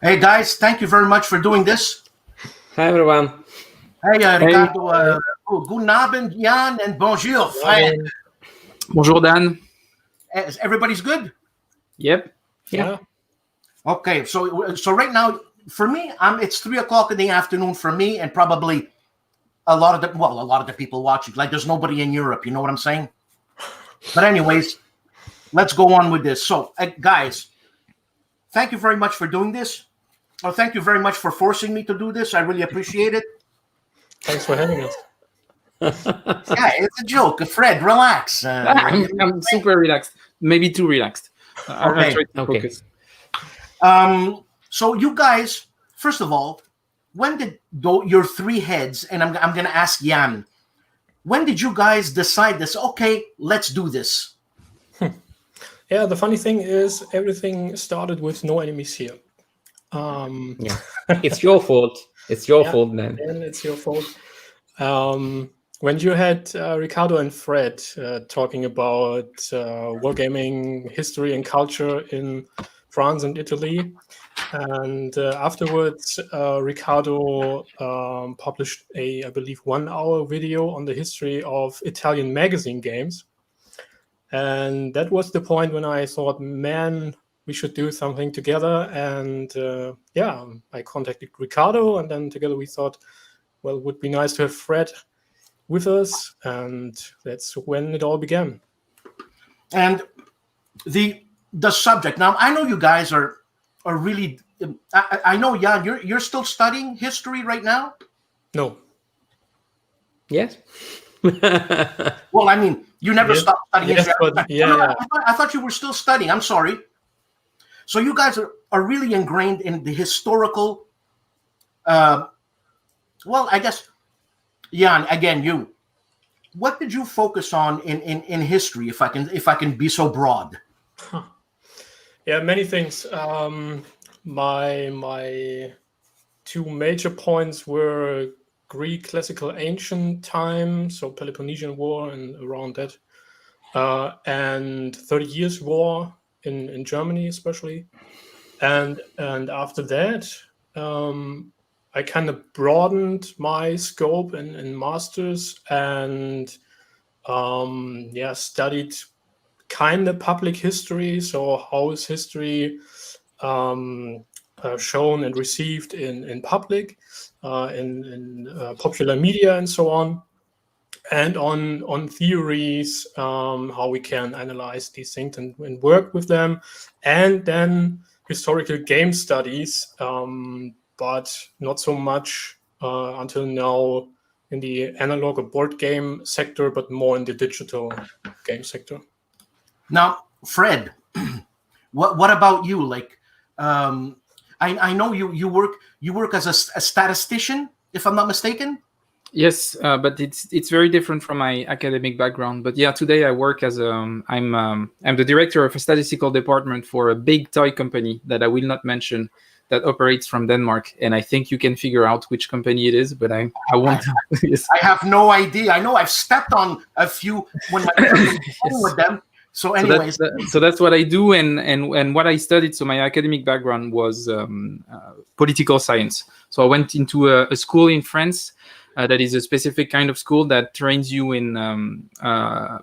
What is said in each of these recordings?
Hey guys, thank you very much for doing this. Hi everyone. Hey Riccardo, guten Abend, Jan, and bonjour, Fred. Bonjour Dan. Everybody's good? Yep. Yeah. Okay, so right now for me, it's 3:00 in the afternoon for me, and probably a lot of the people watching. Like there's nobody in Europe, you know what I'm saying? But anyways, let's go on with this. So guys, thank you very much for doing this. Well, thank you very much for forcing me to do this. I really appreciate it. Thanks for having us. Yeah, it's a joke. Fred, relax. I'm super relaxed. Maybe too relaxed. I'll try to focus. So you guys, first of all, when did your three heads, and I'm going to ask Jan, when did you guys decide this? Okay, let's do this. Yeah, the funny thing is everything started with no enemies here. Yeah. It's your fault. It's your fault, man. And it's your fault. When you had Riccardo and Fred talking about wargaming history and culture in France and Italy, and afterwards Riccardo published I believe 1-hour video on the history of Italian magazine games. And that was the point when I thought, man, we should do something together. And I contacted Riccardo, and then together we thought, well, it would be nice to have Fred with us. And that's when it all began. And the subject. Now, I know you guys are really, I know, Jan, you're still studying history right now? No. Yes. Well, I mean, you never stopped studying history. I thought you were still studying. I'm sorry. So you guys are really ingrained in the historical, I guess, Jan, again, you. What did you focus on in history, if I can be so broad? Yeah, many things. My two major points were Greek classical ancient time, so Peloponnesian War and around that, and 30 Years War in Germany especially, and after that I kind of broadened my scope in masters and studied kind of public history. So how is history shown and received in public, in popular media and so on, and on theories, how we can analyze these things and work with them, and then historical game studies, but not so much until now in the analog or board game sector, but more in the digital game sector. Now, Fred, what about you? Like, I know you work as a statistician, if I'm not mistaken. Yes, but it's very different from my academic background. But yeah, today I work as I'm the director of a statistical department for a big toy company that I will not mention, that operates from Denmark, and I think you can figure out which company it is, but I won't. Yes. I have no idea. I know I've stepped on a few when I was with them. So anyways, so that's what I do, and what I studied. So my academic background was political science. So I went into a school in France that is a specific kind of school that trains you in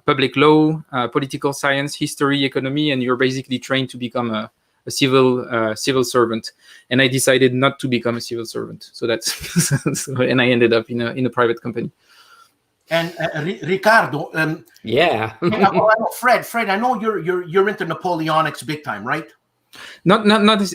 public law, political science, history, economy, and you're basically trained to become a civil servant. And I decided not to become a civil servant. So that's and I ended up in a private company. And Riccardo, Fred, I know you're into Napoleonics big time, right? Not.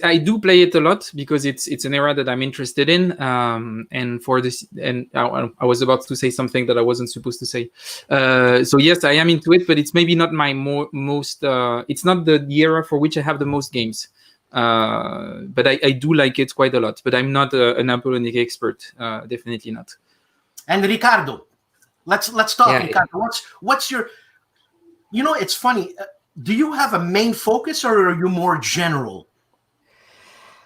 I do play it a lot because it's an era that I'm interested in. And for this, and I was about to say something that I wasn't supposed to say. So yes, I am into it, but it's maybe not my most. It's not the era for which I have the most games. But I do like it quite a lot. But I'm not a Napoleonic expert. Definitely not. And Riccardo. Let's talk, Riccardo. What's your? You know, it's funny. Do you have a main focus, or are you more general?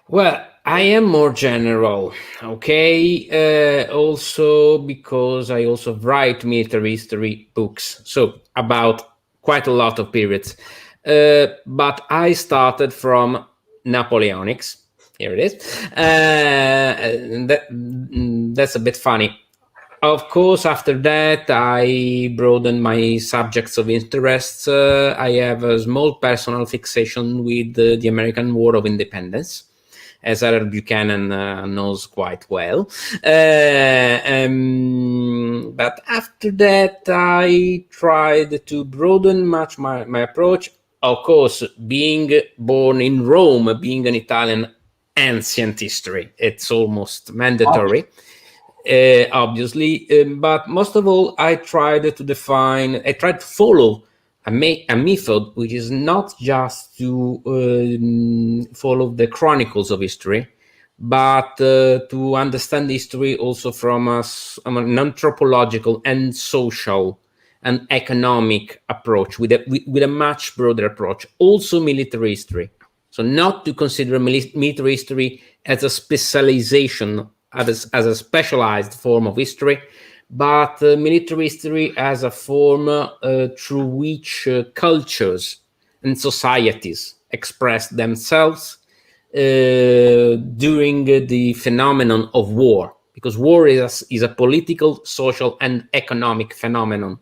Well, I am more general. Okay. Also because I also write military history books, so about quite a lot of periods. But I started from Napoleonics Here it is. That's a bit funny. Of course, after that, I broadened my subjects of interest. I have a small personal fixation with the American War of Independence, as Eric Buchanan knows quite well. But after that, I tried to broaden much my approach. Of course, being born in Rome, being an Italian, ancient history, it's almost mandatory. Obviously, but most of all, I tried to follow a method which is not just to follow the chronicles of history, but to understand history also from an anthropological and social and economic approach, with a much broader approach. Also, military history. So, not to consider military history as a specialization, as a specialized form of history, but military history as a form through which cultures and societies express themselves during the phenomenon of war, because war is a political, social, and economic phenomenon.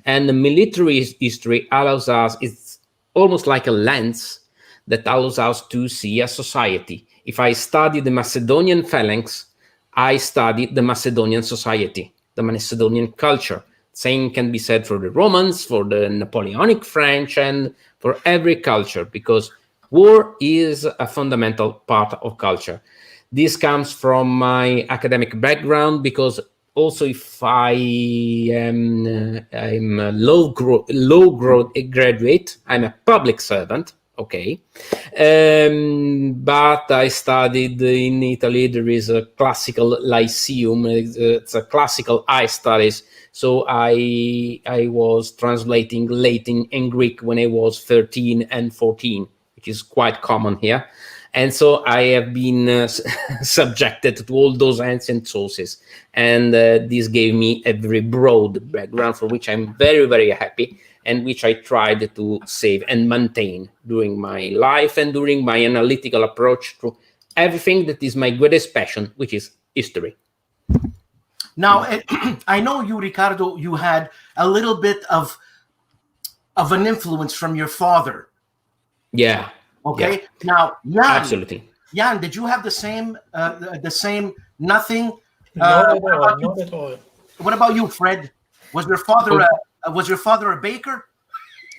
And the military history allows us, it's almost like a lens that allows us to see a society. If I study the Macedonian phalanx, I studied the Macedonian society, the Macedonian culture. Same can be said for the Romans, for the Napoleonic French, and for every culture, because war is a fundamental part of culture. This comes from my academic background, because also if I'm a low grade graduate, I'm a public servant. Okay, but I studied in Italy. There is a classical lyceum. It's a classical high studies. So I was translating Latin and Greek when I was 13 and 14, which is quite common here. And so I have been subjected to all those ancient sources. And this gave me a very broad background, for which I'm very, very happy, and which I tried to save and maintain during my life and during my analytical approach to everything that is my greatest passion, which is history. Now, I know you, Riccardo, you had a little bit of an influence from your father. Yeah. Okay. Yeah. Now, Jan, absolutely. Jan, did you have the same nothing? Not at all. What about you, Fred? Was your father a baker?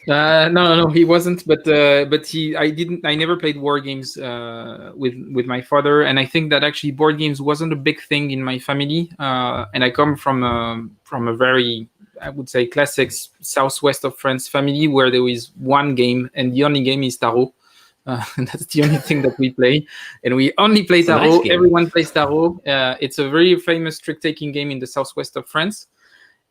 No, he wasn't. But I never played war games with my father, and I think that actually board games wasn't a big thing in my family. And I come from a very, I would say, classic southwest of France family, where there is one game, and the only game is tarot. That's the only thing that we play, and we only play tarot. Nice. Everyone plays tarot. It's a very famous trick-taking game in the southwest of France.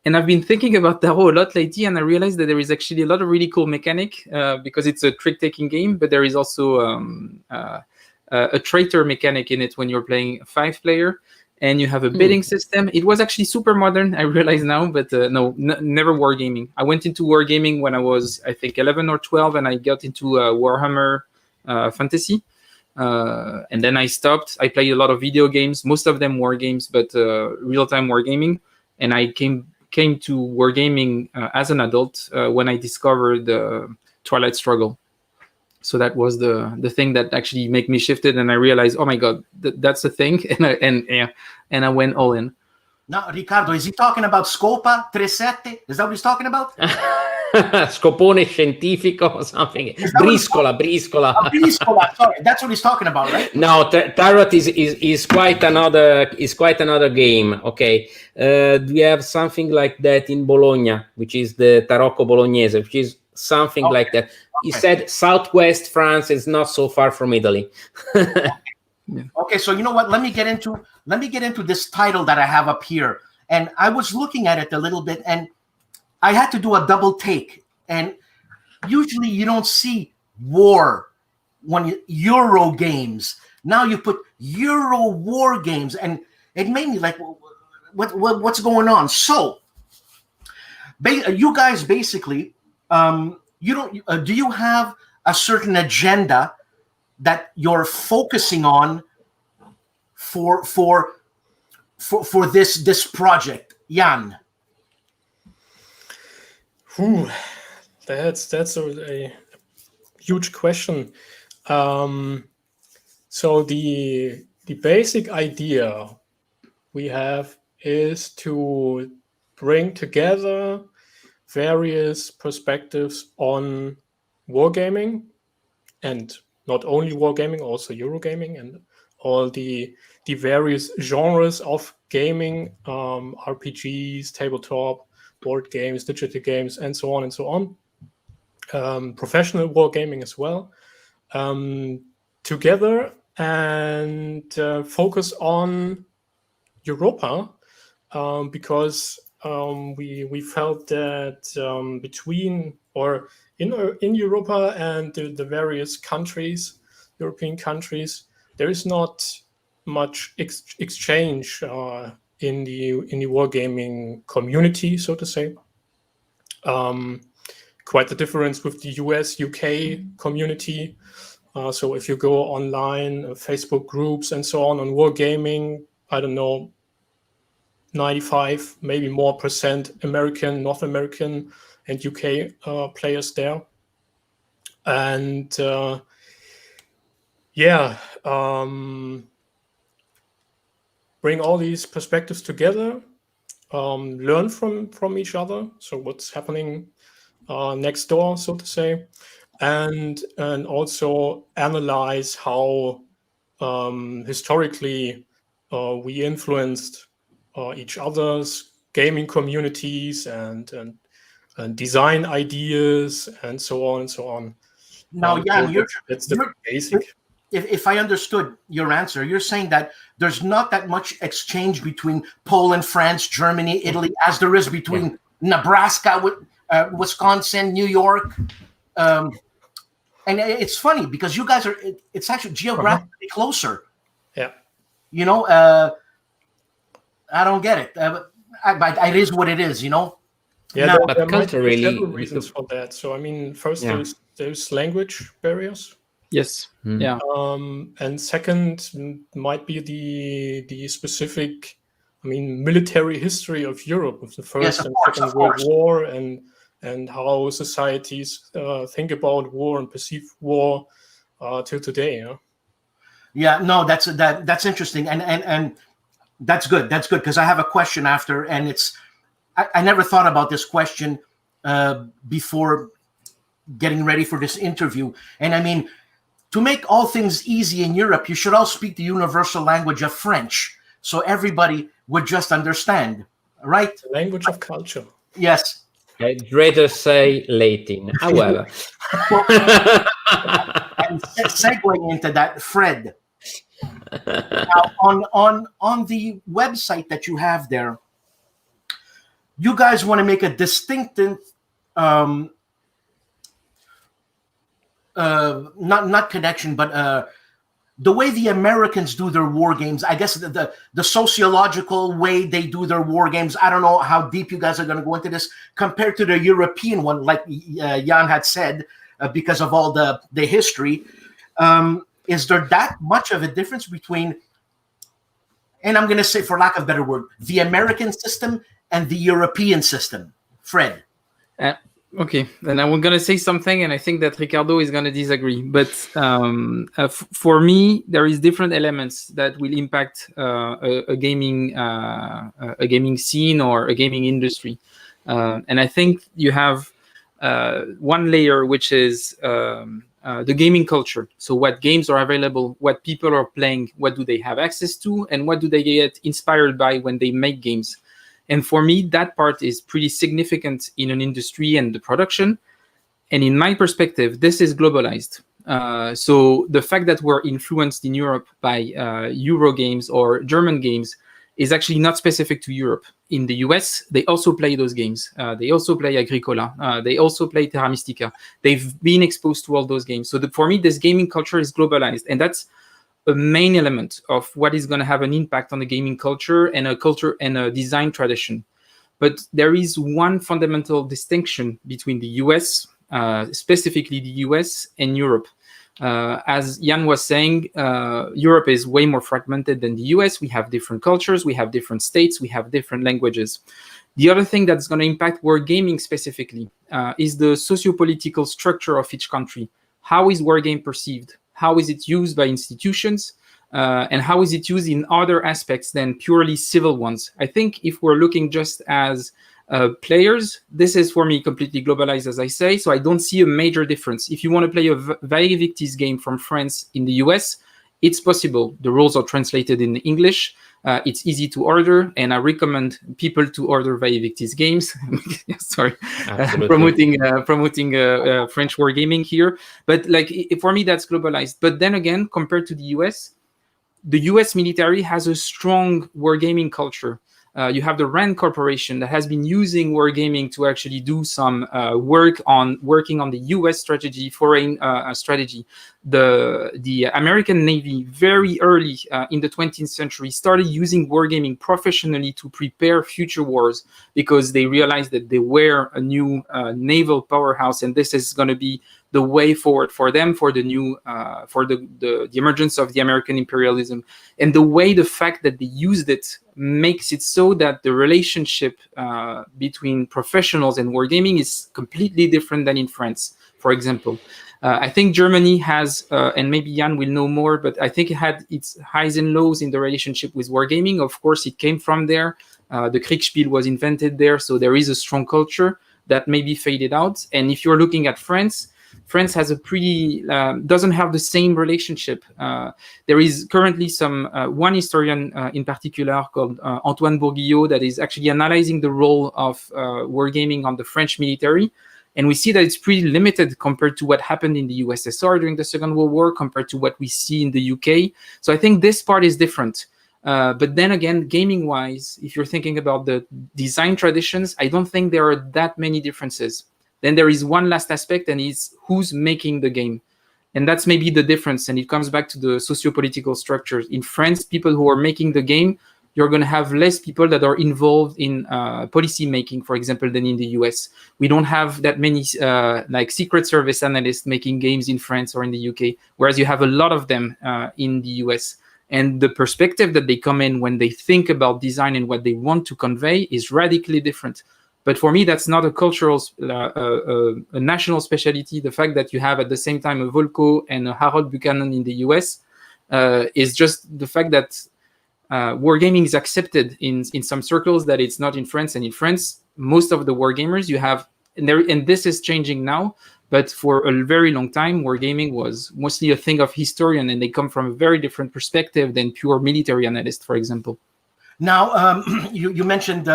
And I've been thinking about tarot a lot lately, and I realized that there is actually a lot of really cool mechanic because it's a trick-taking game, but there is also a traitor mechanic in it when you're playing a 5-player, and you have a bidding system. It was actually super modern, I realize now, but never wargaming. I went into wargaming when I was, I think, 11 or 12, and I got into Warhammer Fantasy. And then I stopped. I played a lot of video games, most of them war games, but real-time wargaming. And I came to wargaming as an adult when I discovered the Twilight Struggle. So that was the thing that actually made me shifted, and I realized, oh my god, that's a thing, and I went all in. Now, Riccardo, is he talking about Scopa 37? Is that what he's talking about? Scopone scientifico or something. Briscola. Briscola. Sorry, that's what he's talking about, right? No, tarot is quite another game. Okay, we have something like that in Bologna, which is the Tarocco Bolognese, which is something like that. He said Southwest France is not so far from Italy. Yeah. Okay, so you know what? Let me get into this title that I have up here, and I was looking at it a little bit, and I had to do a double take. And usually you don't see war when EuroGames. Now you put EuroWarGames, and it made me like, what's going on? So, you guys basically, you don't. Do you have a certain agenda that you're focusing on for this project, Jan? That's a huge question. So the basic idea we have is to bring together various perspectives on wargaming, and not only wargaming, also Eurogaming and all the various genres of gaming, RPGs, tabletop, board games, digital games, and so on and so on. Professional wargaming as well, together, and focus on Europa, because we felt that between or in Europa and the various countries, European countries, there is not much exchange in the wargaming community, so to say. Quite the difference with the US, UK community. So if you go online, Facebook groups and so on wargaming, I don't know, 95, maybe more percent American, North American, and UK players there. And bring all these perspectives together, learn from each other. So what's happening next door, so to say, and also analyze how historically we influenced each other's gaming communities and design ideas and so on and so on. Now, Jan, that's the basic. If I understood your answer, you're saying that there's not that much exchange between Poland, France, Germany, Italy, as there is between Nebraska, Wisconsin, New York. And it's funny because you guys it's actually geographically closer. Yeah. You know, I don't get it. But it is what it is, you know? Yeah, but there might be culturally, several reasons for that. So, I mean, first, there's language barriers. Yes. Yeah. And second might be the specific, I mean, military history of Europe, of the First and Second World War, and how societies think about war and perceive war till today. Yeah, no, that's interesting, and that's good. That's good, because I have a question after, and I never thought about this question before getting ready for this interview. And I mean, to make all things easy in Europe, you should all speak the universal language of French, so everybody would just understand, right? The language of culture. Yes. I'd rather say Latin. However, and segueing into that, Fred. Now, on the website that you have there, you guys want to make a distinctive, not connection, but the way the Americans do their war games. I guess the sociological way they do their war games. I don't know how deep you guys are going to go into this compared to the European one, like Jan had said, because of all the history. Is there that much of a difference between, and I'm going to say, for lack of a better word, the American system and the European system? Fred. Okay, then I'm going to say something, and I think that Riccardo is going to disagree. But for me, there is different elements that will impact a gaming scene or a gaming industry. And I think you have one layer, which is the gaming culture. So what games are available, what people are playing, what do they have access to, and what do they get inspired by when they make games. And for me, that part is pretty significant in an industry and the production. And in my perspective, this is globalized. So the fact that we're influenced in Europe by EuroGames or German games is actually not specific to Europe. In the US, they also play those games. They also play Agricola. They also play Terra Mystica. They've been exposed to all those games. So for me, this gaming culture is globalized. And that's a main element of what is going to have an impact on the gaming culture and a design tradition. But there is one fundamental distinction between the US, specifically the US, and Europe. As Jan was saying, Europe is way more fragmented than the US. We have different cultures, we have different states, we have different languages. The other thing that's going to impact wargaming specifically is the socio-political structure of each country. How is wargame perceived? How is it used by institutions? And how is it used in other aspects than purely civil ones? I think if we're looking just as players, this is for me completely globalized, as I say, so I don't see a major difference. If you want to play a Vaevictis game from France in the US, it's possible. The rules are translated in English. It's easy to order, and I recommend people to order Vaevictis games. Sorry, promoting French wargaming here. But like for me, that's globalized. But then again, compared to the US military has a strong wargaming culture. You have the RAND Corporation that has been using wargaming to actually do some working on the US strategy, foreign strategy. The American Navy very early in the 20th century started using wargaming professionally to prepare future wars because they realized that they were a new naval powerhouse, and this is going to be the way forward for them for the new for the emergence of the American imperialism. And the fact that they used it makes it so that the relationship between professionals and wargaming is completely different than in France, for example. I think Germany has, and maybe Jan will know more, but I think it had its highs and lows in the relationship with wargaming. Of course, it came from there. The Kriegspiel was invented there, so there is a strong culture that maybe faded out. And if you're looking at France has a pretty doesn't have the same relationship. There is currently some one historian in particular called Antoine Bourguillot that is actually analyzing the role of wargaming on the French military, and we see that it's pretty limited compared to what happened in the USSR during the Second World War, compared to what we see in the UK. So I think this part is different. But then again, gaming-wise, if you're thinking about the design traditions, I don't think there are that many differences. Then there is one last aspect, and it's who's making the game. And that's maybe the difference. And it comes back to the socio-political structures. In France, people who are making the game, you're going to have less people that are involved in policy making, for example, than in the US. We don't have that many like Secret Service analysts making games in France or in the UK, whereas you have a lot of them in the US. And the perspective that they come in when they think about design and what they want to convey is radically different. But for me, that's not a cultural, a national specialty. The fact that you have at the same time a Volko and a Harold Buchanan in the US is just the fact that wargaming is accepted in some circles that it's not in France. And in France, most of the wargamers you have, and this is changing now, but for a very long time, wargaming was mostly a thing of historian, and they come from a very different perspective than pure military analyst, for example. Now, you mentioned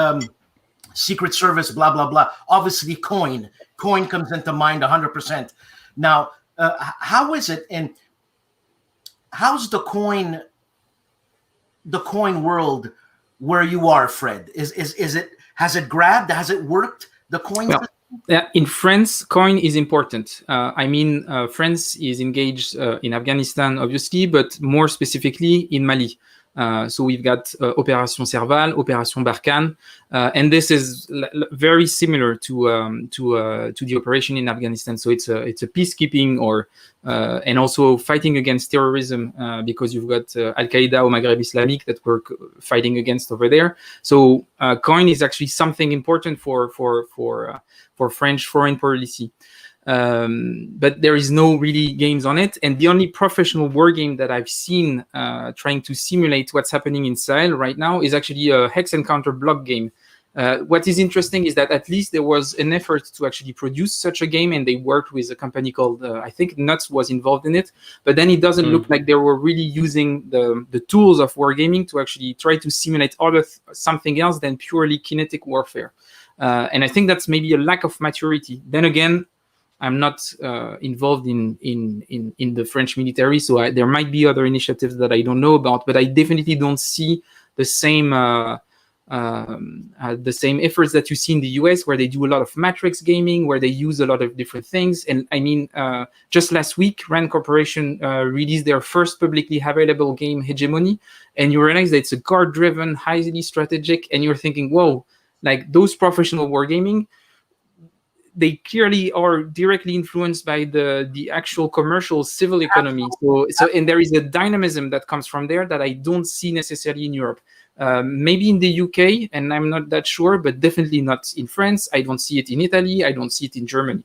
Secret Service, blah, blah, blah. Obviously, coin comes into mind 100%. Now, how is it, and how's the coin world where you are, Fred? Is it, has it grabbed? Has it worked? The coin? Well, in France, coin is important. France is engaged in Afghanistan, obviously, but more specifically in Mali. So we've got Opération Serval, Opération Barkhane, and this is very similar to the operation in Afghanistan. So it's a peacekeeping and also fighting against terrorism because you've got Al Qaeda or Maghreb Islamic that we're fighting against over there. So coin is actually something important for French foreign policy. But there is no really games on it, and the only professional war game that I've seen trying to simulate what's happening in Sahel right now is actually a hex and counter block game. What is interesting is that at least there was an effort to actually produce such a game, and they worked with a company called I think Nuts was involved in it, but then it doesn't look like they were really using the tools of wargaming to actually try to simulate something else than purely kinetic warfare, and I think that's maybe a lack of maturity. Then again, I'm not involved in the French military, so there might be other initiatives that I don't know about, but I definitely don't see the same efforts that you see in the US, where they do a lot of matrix gaming, where they use a lot of different things. And I mean, just last week, RAND Corporation released their first publicly available game, Hegemony, and you realize that it's a card-driven, highly strategic, and you're thinking, whoa, like those professional wargaming, they clearly are directly influenced by the actual commercial civil economy. So and there is a dynamism that comes from there that I don't see necessarily in Europe. Maybe in the UK, and I'm not that sure, but definitely not in France. I don't see it in Italy. I don't see it in Germany.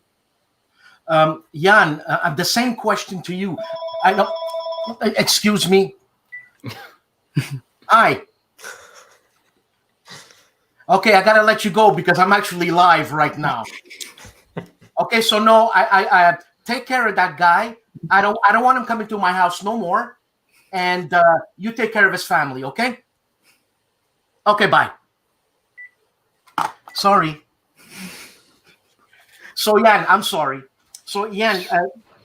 Jan, the same question to you. I don't. Excuse me. Hi. Okay, I gotta let you go because I'm actually live right now. Okay, so no, I take care of that guy. I don't want him coming to my house no more. And you take care of his family, okay? Okay, bye. Sorry. So Jan, I'm sorry. So Jan,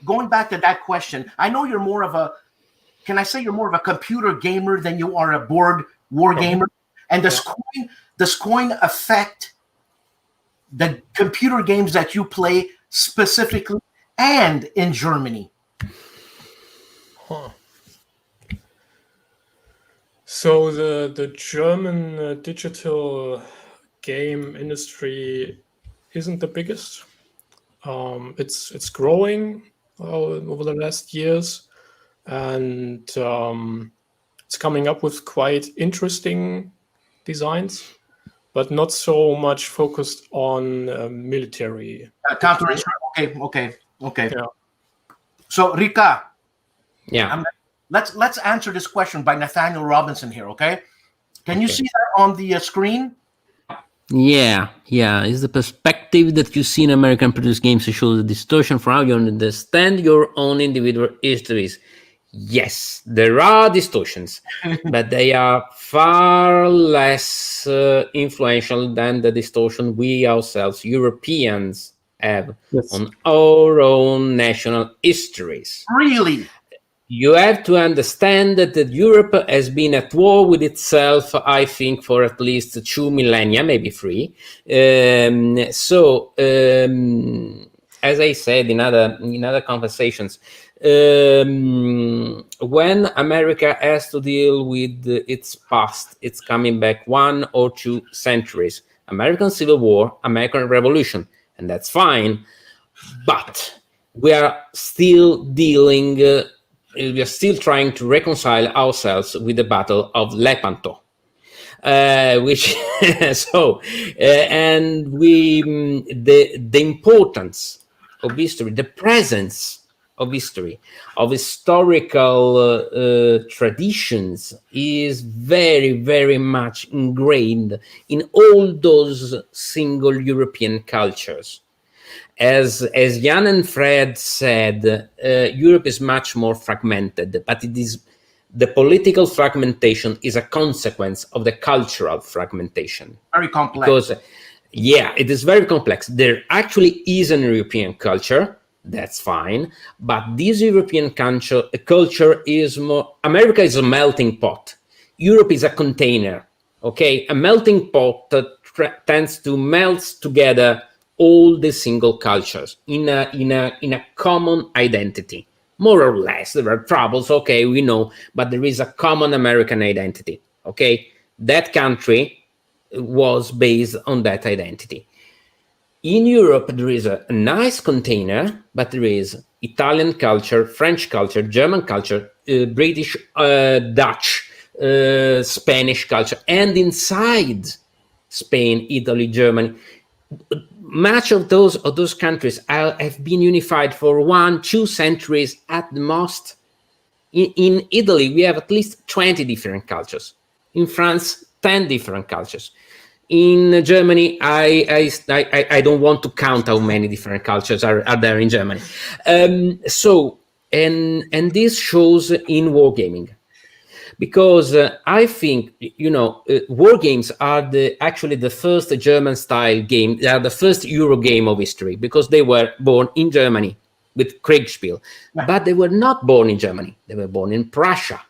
going back to that question, I know you're more of a. Can I say you're more of a computer gamer than you are a board war gamer? And does coin affect the computer games that you play specifically and in Germany? Huh. So the German digital game industry isn't the biggest. It's growing over the last years, and it's coming up with quite interesting designs, but not so much focused on military. Okay. Yeah. So Rika, Yeah. let's answer this question by Nathaniel Robinson here. Okay, can you see that on the screen? Yeah. It's the perspective that you see in American produced games to show the distortion for how you understand your own individual histories. Yes, there are distortions, but they are far less influential than the distortion we ourselves, Europeans, have on our own national histories. Really? You have to understand that Europe has been at war with itself, I think, for at least 2 millennia, maybe 3. As I said in other conversations, when America has to deal with its past, it's coming back 1 or 2 centuries. American Civil War, American Revolution, and that's fine. But we are still dealing. We are still trying to reconcile ourselves with the Battle of Lepanto. The importance of history, the presence of history, of historical traditions is very, very much ingrained in all those single European cultures. As Jan and Fred said, Europe is much more fragmented, but the political fragmentation is a consequence of the cultural fragmentation. Very complex. Because, it is very complex. There actually is an European culture, that's fine, but this European culture is more. America is a melting pot. Europe is a container. Okay, a melting pot that tends to melt together all the single cultures in a common identity, more or less. There are troubles, okay, we know, but there is a common American identity. Okay, that country was based on that identity. In Europe, there is a nice container, but there is Italian culture, French culture, German culture, British, Dutch, Spanish culture, and inside Spain, Italy, Germany, much of those countries have been unified for 1-2 centuries at the most. In Italy, we have at least 20 different cultures. In France, 10 different cultures. In Germany, I don't want to count how many different cultures are there in Germany. And this shows in wargaming. Because I think, war games are actually the first German-style game. They are the first Euro game of history because they were born in Germany with Kriegspiel. Yeah. But they were not born in Germany. They were born in Prussia,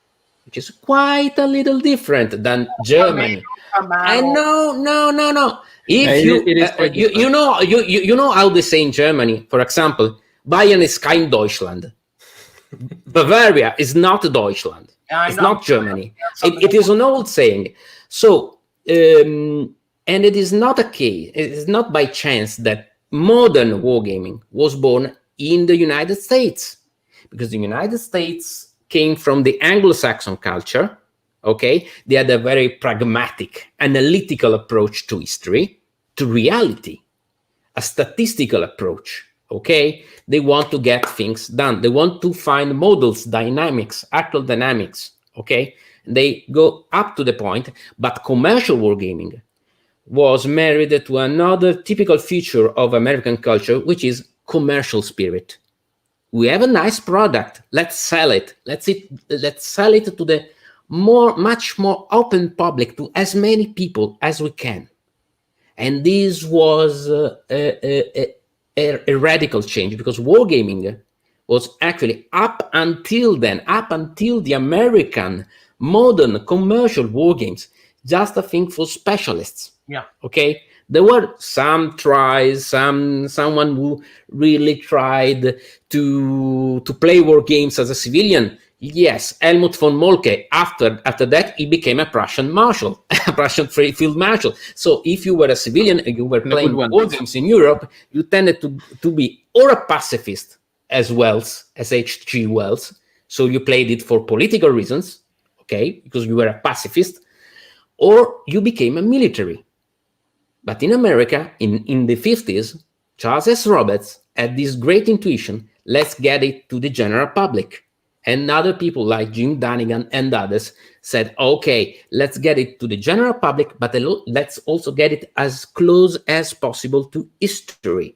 which is quite a little different than Germany. And no. If you know how they say in Germany, for example, Bayern ist kein Deutschland. Bavaria is not Deutschland. It's not Germany. It is an old saying. So, and it is not a case. It is not by chance that modern wargaming was born in the United States, because the United States came from the Anglo-Saxon culture. Okay, they had a very pragmatic, analytical approach to history, to reality, a statistical approach. Okay, they want to get things done. They want to find models, dynamics, actual dynamics. Okay, they go up to the point. But commercial wargaming was married to another typical feature of American culture, which is commercial spirit. We have a nice product. Let's sell it. Let's sell it to the much more open public, to as many people as we can. And this was a radical change, because wargaming was actually up until then, up until the American modern commercial wargames, just a thing for specialists. Yeah. Okay. There were some tries, someone who really tried to play war games as a civilian. Yes, Helmut von Moltke. After that, he became a Prussian marshal, a Prussian field marshal. So if you were a civilian and you were playing war games in Europe, you tended to be or a pacifist as Wells, as H.G. Wells. So you played it for political reasons, okay, because you were a pacifist, or you became a military. But in America, in the 50s, Charles S. Roberts had this great intuition: let's get it to the general public. And other people like Jim Dunnigan and others said, okay, let's get it to the general public, but let's also get it as close as possible to history.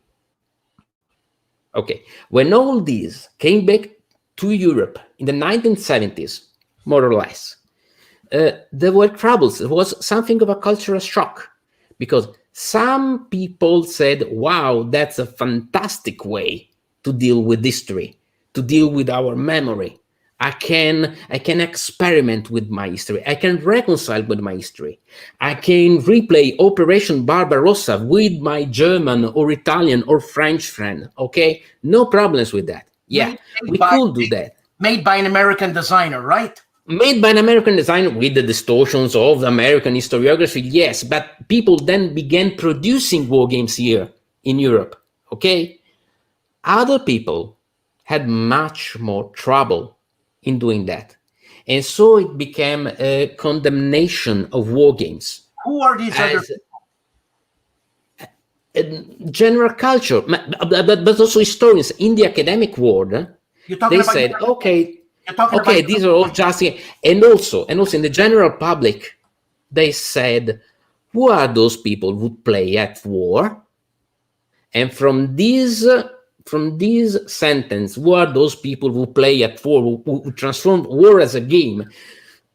Okay, when all these came back to Europe in the 1970s, more or less, there were troubles. There was something of a cultural shock, because some people said, wow, that's a fantastic way to deal with history, to deal with our memory. I can experiment with my history. I can reconcile with my history. I can replay Operation Barbarossa with my German or Italian or French friend. Okay, no problems with that. Yeah, we could do that. Made by an American designer, right? Made by an American designer with the distortions of the American historiography, yes. But people then began producing war games here in Europe. Okay, other people had much more trouble in doing that, and so it became a condemnation of war games. Who are these other general culture, but also historians in the academic world? They said, okay, these are all just, and also in the general public, they said, who are those people who play at war? And from this sentence, who are those people who play at war, who transform war as a game,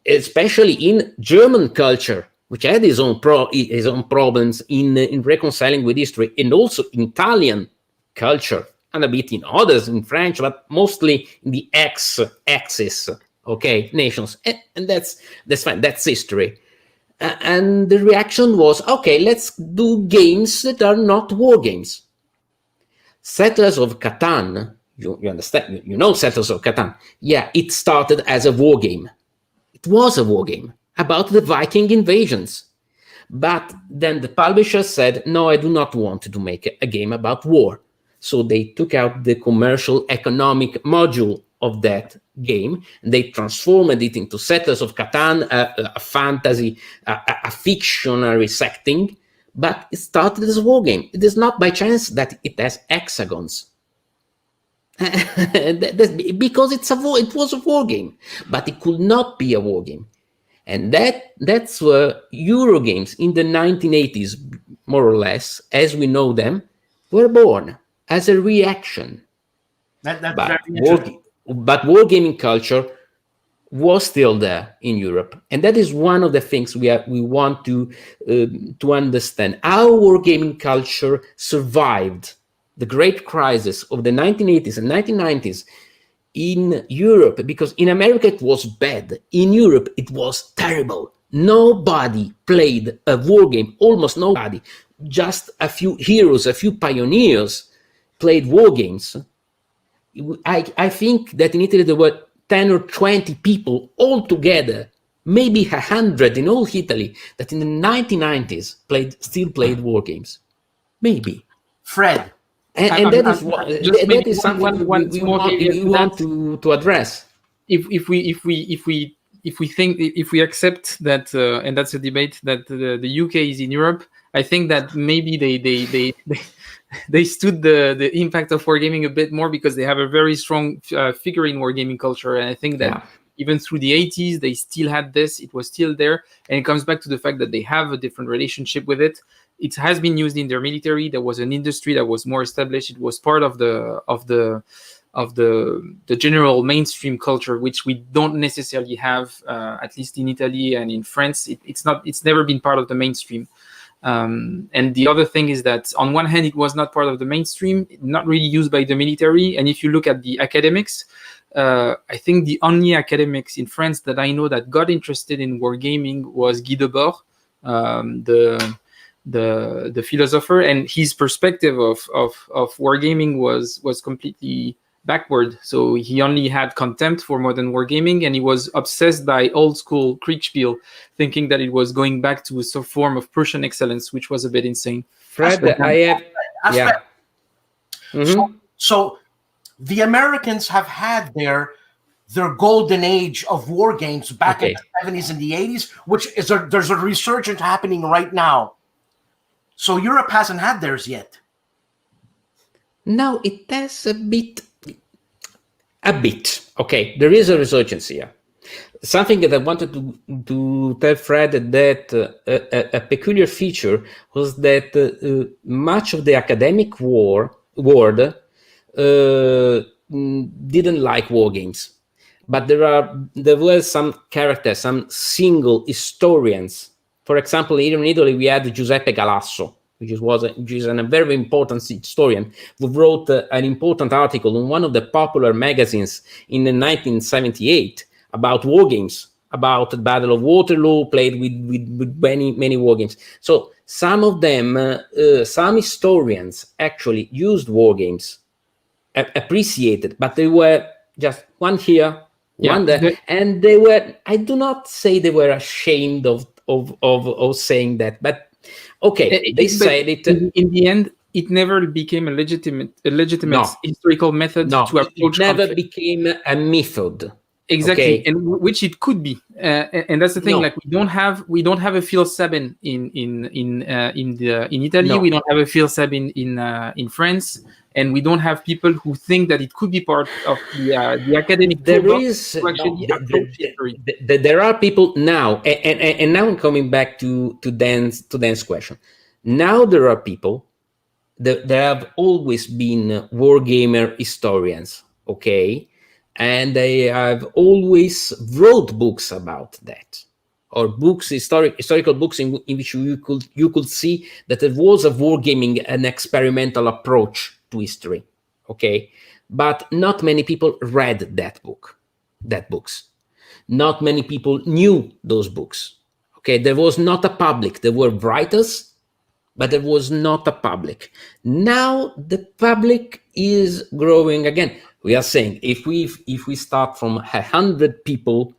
especially in German culture, which had his own problems in reconciling with history, and also in Italian culture, and a bit in others, in French, but mostly in the Axis, okay, nations, and that's fine. That's history. And the reaction was, okay, let's do games that are not war games. Settlers of Catan, you understand, you know Settlers of Catan. Yeah, it started as a war game. It was a war game about the Viking invasions. But then the publisher said, no, I do not want to make a game about war. So they took out the commercial economic module of that game, and they transformed it into Settlers of Catan, a fantasy, a fictionary setting. But it started as a war game. It is not by chance that it has hexagons. Because it was a war game, but it could not be a war game. And that's where EuroGames in the 1980s, more or less, as we know them, were born as a reaction. That's but very wargaming culture was still there in Europe, and that is one of the things we want to understand. How wargaming culture survived the great crisis of the 1980s and 1990s in Europe, because in America it was bad. In Europe it was terrible. Nobody played a war game, almost nobody. Just a few heroes, a few pioneers played war games. I think that in Italy there were 10 or 20 people all together, maybe 100 in all Italy, that in the 1990s still played war games. Maybe. Fred. And that is what just that is something one we small want to address. If we accept that, and that's a debate, that the UK is in Europe, I think that maybe they stood the impact of wargaming a bit more, because they have a very strong figure in wargaming culture, and I think that even through the 80s they still had this. It was still there, and it comes back to the fact that they have a different relationship with it. It has been used in their military. There was an industry that was more established. It was part of the general mainstream culture, which we don't necessarily have, at least in Italy and in France. It's never been part of the mainstream. And the other thing is that on one hand, it was not part of the mainstream, not really used by the military. And if you look at the academics, I think the only academics in France that I know that got interested in wargaming was Guy Debord, the philosopher, and his perspective of wargaming was completely backward. So he only had contempt for modern wargaming, and he was obsessed by old school Kriegspiel, thinking that it was going back to some form of Prussian excellence, which was a bit insane. Fred, So the Americans have had their golden age of war games back in the 70s and the 80s, which is there's a resurgence happening right now. So Europe hasn't had theirs yet. No, it has a bit. Okay, there is a resurgence here. Something that I wanted to tell Fred, that a peculiar feature was that much of the academic world didn't like war games, but there were some characters, some single historians. For example, here in Italy, we had Giuseppe Galasso, which is a very important historian, who wrote an important article in one of the popular magazines in 1978 about war games, about the Battle of Waterloo, played with many war games. So some of them, some historians actually used war games, appreciated, but they were just one here, one there, and they were. I do not say they were ashamed of saying that, but okay, they said it. In the end, it never became a legitimate historical method to approach. It never became a method. Exactly, and which it could be, and that's the thing. Like we don't have a field Sabin in Italy. No. We don't have a field Sabin in France, and we don't have people who think that it could be part of the academic. There are people now, and now I'm coming back to Dan's question. Now there are people that have always been wargamer historians, okay. And they have always wrote books about that, or books, historical books in which you could see that there was a wargaming, an experimental approach to history, okay? But not many people read that books. Not many people knew those books, okay? There was not a public. There were writers, but there was not a public. Now the public is growing again. We are saying if we start from 100 people,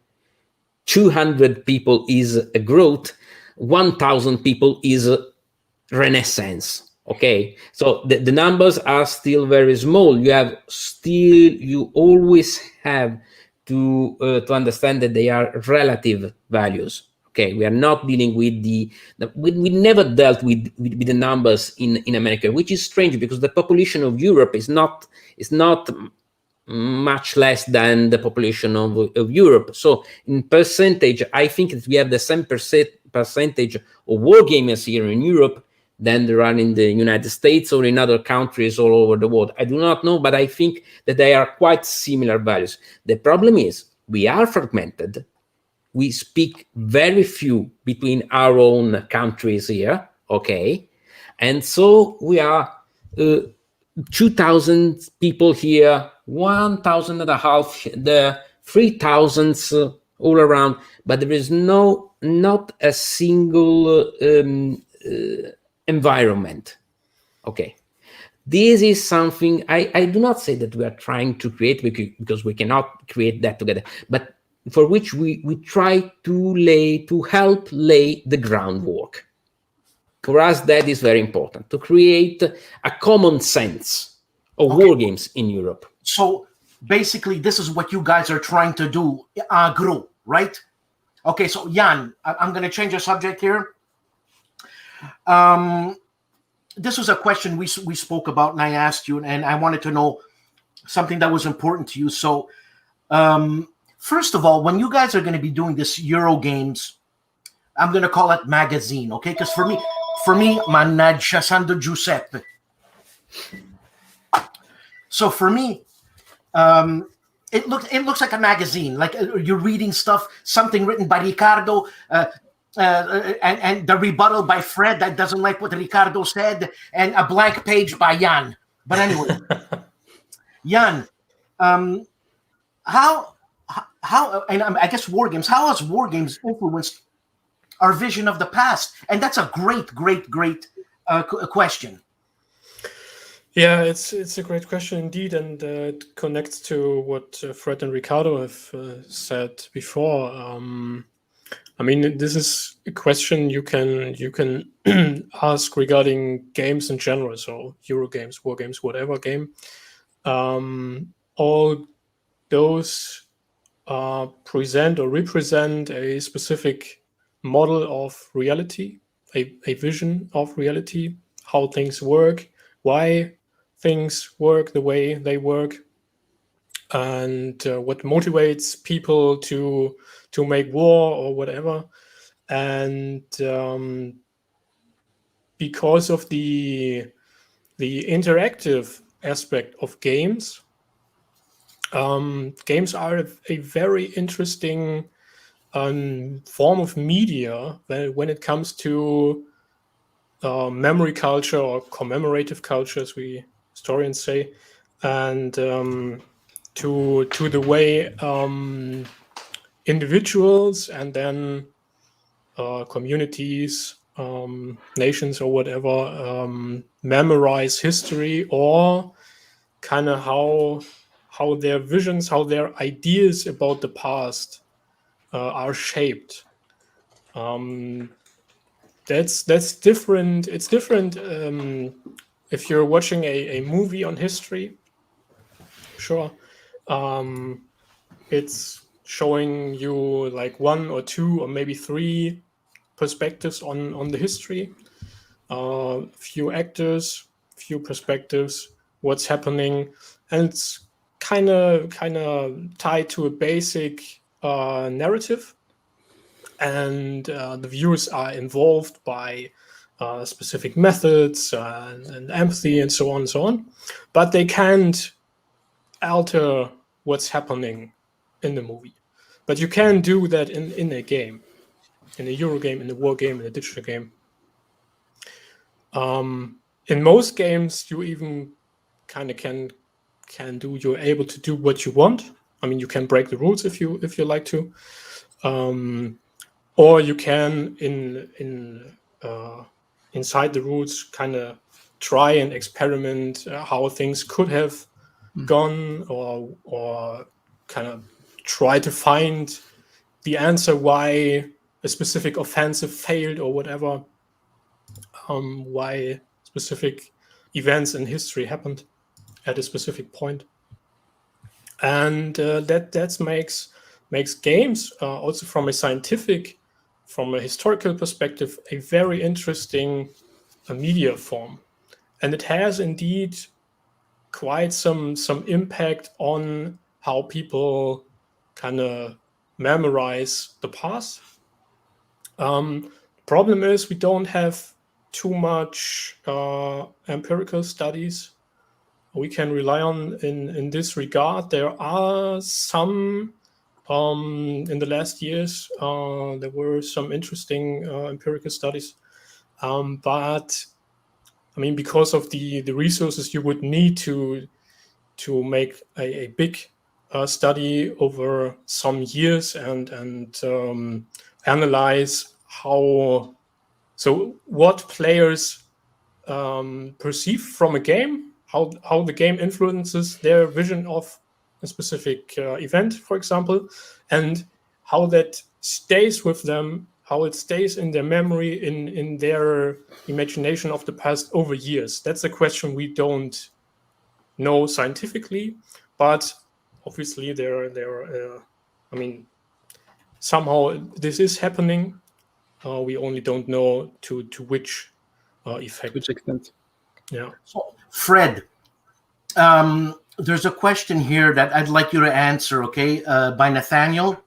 200 people is a growth, 1,000 people is a renaissance. Okay, so the numbers are still very small. You always have to understand that they are relative values. Okay, we are not dealing with we never dealt with the numbers in America, which is strange because the population of Europe is not much less than the population of Europe. So in percentage, I think that we have the same percentage of wargamers here in Europe than there are in the United States or in other countries all over the world. I do not know, but I think that they are quite similar values. The problem is we are fragmented. We speak very few between our own countries here, okay? And so we are 2,000 people here, 1,500 there, 3,000 all around, but there is not a single environment. Okay, this is something I do not say that we are trying to create because we cannot create that together, but for which we try to help lay the groundwork. For us, that is very important, to create a common sense of war games in Europe. So basically, this is what you guys are trying to do, group, right? Okay, so Jan, I'm going to change the subject here. This was a question we spoke about, and I asked you, and I wanted to know something that was important to you. So, first of all, when you guys are going to be doing this EuroGames, I'm going to call it magazine, okay? Because for me, mannaggia Sando Giuseppe. So for me, it looks like a magazine, like you're reading stuff, something written by Riccardo, and the rebuttal by Fred that doesn't like what Riccardo said, and a blank page by Jan. But anyway, Jan, how, and I guess war games. How has war games influenced our vision of the past? And that's a great question. Yeah, it's a great question indeed, and it connects to what Fred and Riccardo have said before. I mean, this is a question you can ask regarding games in general. So EuroGames, war games, whatever game. All those present or represent a specific model of reality, a vision of reality, how things work, why things work the way they work, and what motivates people to make war or whatever. And because of the interactive aspect of games, games are a very interesting form of media when it comes to memory culture or commemorative culture, as we historians say, and to the way individuals and then communities, nations or whatever, memorize history, or kind of how their visions, how their ideas about the past are shaped. That's different. It's different if you're watching a movie on history. Sure, it's showing you like one or two or maybe three perspectives on the history. Few actors, few perspectives, what's happening, and it's kind of tied to a basic narrative, and the viewers are involved by specific methods and empathy and so on and so on, but they can't alter what's happening in the movie. But you can do that in a game, in a Euro game, in a war game, in a digital game. In most games, you even kind of you're able to do what you want. I mean, you can break the rules if you like to, or you can inside the rules kind of try and experiment how things could have gone, or kind of try to find the answer why a specific offensive failed or whatever, why specific events in history happened at a specific point. And that makes games also from a scientific, from a historical perspective, a very interesting media form. And it has indeed quite some impact on how people kind of memorize the past. Problem is we don't have too much empirical studies we can rely on in this regard. There are some in the last years. There were some interesting empirical studies, but I mean, because of the resources you would need to make a big study over some years and analyze what players perceive from a game, how the game influences their vision of a specific event, for example, and how that stays with them how it stays in their memory, in their imagination of the past over years. That's a question we don't know scientifically, but obviously I mean, somehow this is happening. We only don't know to which effect. To which extent? Yeah. So, Fred, there's a question here that I'd like you to answer, okay, by Nathaniel.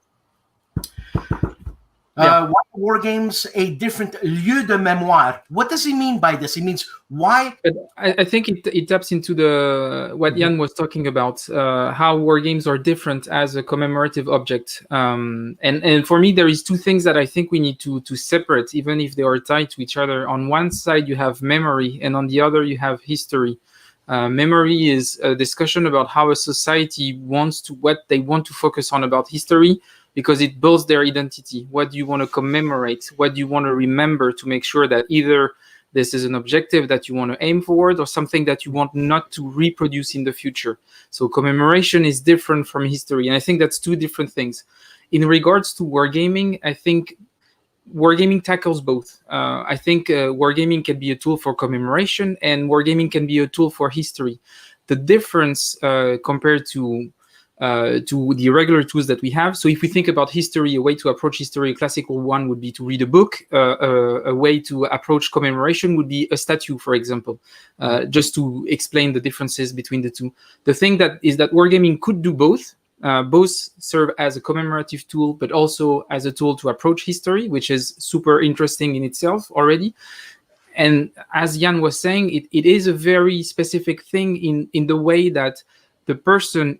Why war games a different lieu de mémoire? What does he mean by this? He means why? I think it taps into what Jan was talking about, how war games are different as a commemorative object. And for me, there is two things that I think we need to separate, even if they are tied to each other. On one side, you have memory, and on the other, you have history. Memory is a discussion about how a society what they want to focus on about history, because it builds their identity. What do you want to commemorate? What do you want to remember to make sure that either this is an objective that you want to aim forward or something that you want not to reproduce in the future? So commemoration is different from history. And I think that's two different things. In regards to wargaming, I think wargaming tackles both. I think wargaming can be a tool for commemoration and wargaming can be a tool for history. The difference compared to the regular tools that we have. So if we think about history, a way to approach history, a classical one would be to read a book. A way to approach commemoration would be a statue, for example, just to explain the differences between the two. The thing that wargaming could do both. Both serve as a commemorative tool, but also as a tool to approach history, which is super interesting in itself already. And as Jan was saying, it is a very specific thing in the way that the person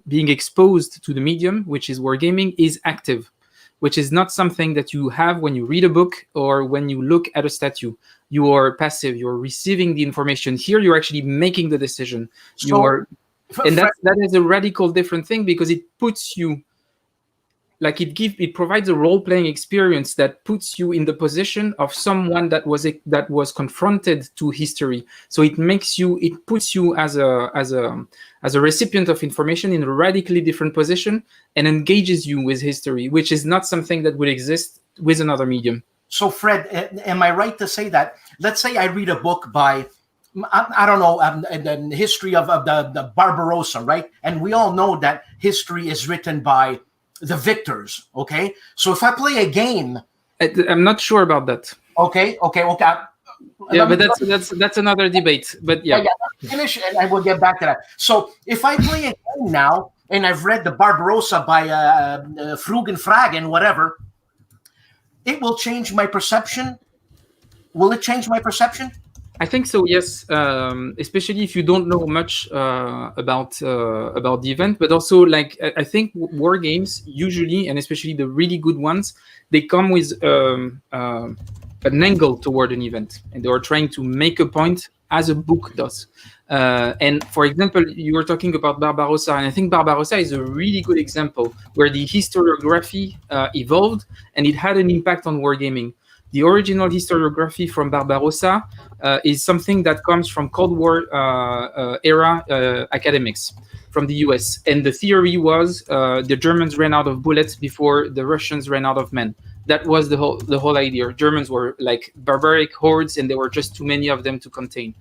being exposed to the medium, which is wargaming, is active, which is not something that you have when you read a book or when you look at a statue. You are passive. You're receiving the information. Here, you're actually making the decision. That is a radical different thing, because it puts you, like it provides a role-playing experience that puts you in the position of someone that was confronted to history. So it puts you as a recipient of information in a radically different position and engages you with history, which is not something that would exist with another medium. So Fred, am I right to say that, let's say I read a book by, I don't know, the history of the Barbarossa, right? And we all know that history is written by the victors, okay? So if I play a game, I'm not sure about that. Okay. Yeah, but that's another debate. But yeah, finish, and I will get back to that. So if I play a game now, and I've read the Barbarossa by Fragen, whatever, it will change my perception. Will it change my perception? I think so, yes. Especially if you don't know much about the event, but also, like, I think war games usually, and especially the really good ones, they come with an angle toward an event, and they are trying to make a point as a book does. And for example, you were talking about Barbarossa, and I think Barbarossa is a really good example where the historiography evolved, and it had an impact on wargaming. The original historiography from Barbarossa is something that comes from Cold War era academics from the US. And the theory was the Germans ran out of bullets before the Russians ran out of men. That was the whole idea. Germans were like barbaric hordes, and there were just too many of them to contain.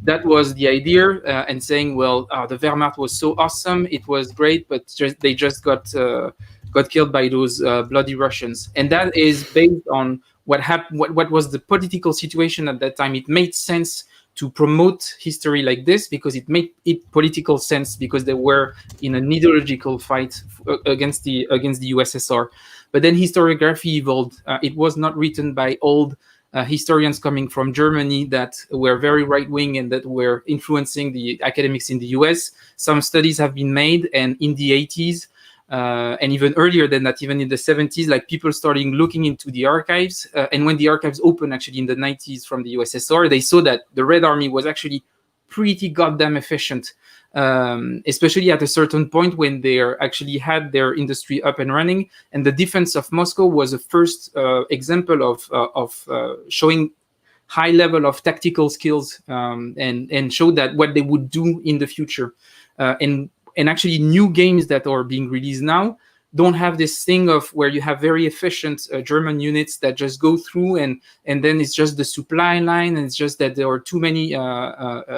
That was the idea, and saying, well, the Wehrmacht was so awesome, it was great, but they just got killed by those bloody Russians. And that is based on what was the political situation at that time. It made sense to promote history like this because it made it political sense, because they were in an ideological fight against the USSR. But then historiography evolved. It was not written by old historians coming from Germany that were very right-wing and that were influencing the academics in the US. Some studies have been made, and in the 80s, and even earlier than that, even in the 70s, like people starting looking into the archives. And when the archives opened actually in the 90s from the USSR, they saw that the Red Army was actually pretty goddamn efficient, especially at a certain point when they actually had their industry up and running. And the defense of Moscow was the first example of showing high level of tactical skills, and showed that what they would do in the future. And actually new games that are being released now don't have this thing of where you have very efficient German units that just go through and then it's just the supply line, and it's just that there are too many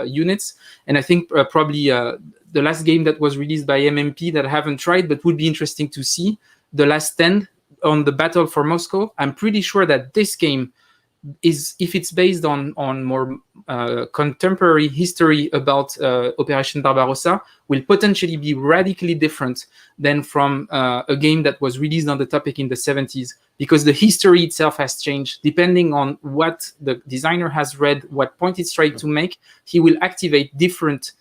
units. And I think probably the last game that was released by MMP that I haven't tried but would be interesting to see, The Last Stand on the Battle for Moscow. I'm pretty sure that this game is, if it's based on more contemporary history about Operation Barbarossa, will potentially be radically different than from a game that was released on the topic in the 70s, because the history itself has changed. Depending on what the designer has read, what point it's trying to make, he will activate different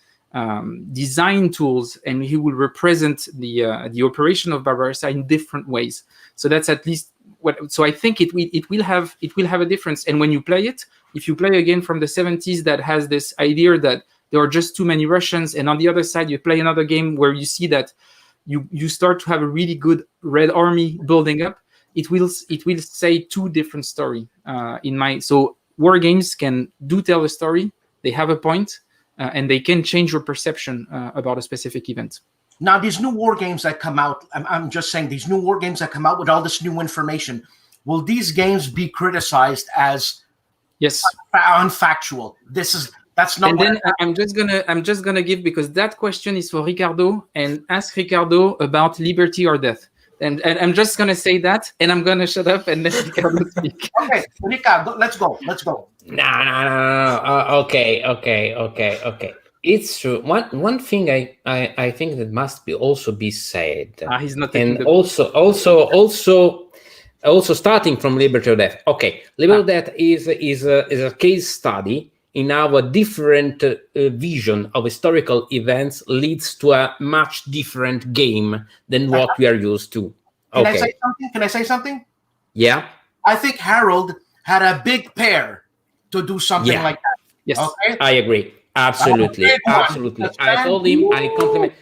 design tools, and he will represent the operation of Barbarossa in different ways. So that's at least so I think it will have a difference. And when you play it, if you play a game from the 70s that has this idea that there are just too many Russians, and on the other side you play another game where you see that you start to have a really good Red Army building up, it will say two different story so war games can tell a story, they have a point, and they can change your perception about a specific event. Now, these new war games that come out, I'm just saying, these new war games that come out with all this new information, will these games be criticized as unfactual? That's not. And then I'm just gonna give, because that question is for Riccardo, and ask Riccardo about liberty or death. And I'm just gonna say that, and I'm gonna shut up and let Riccardo speak. Okay, Riccardo, let's go. No. Okay. It's true. One thing I think that must also be said. He's not. And also starting from Liberty or Death. Okay, Liberty or Death is a case study in how a different vision of historical events leads to a much different game than what we are used to. Okay. Can I say something? Yeah. I think Harold had a big pair to do something like that. Yes. Okay? I agree. Absolutely. I told him, I compliment.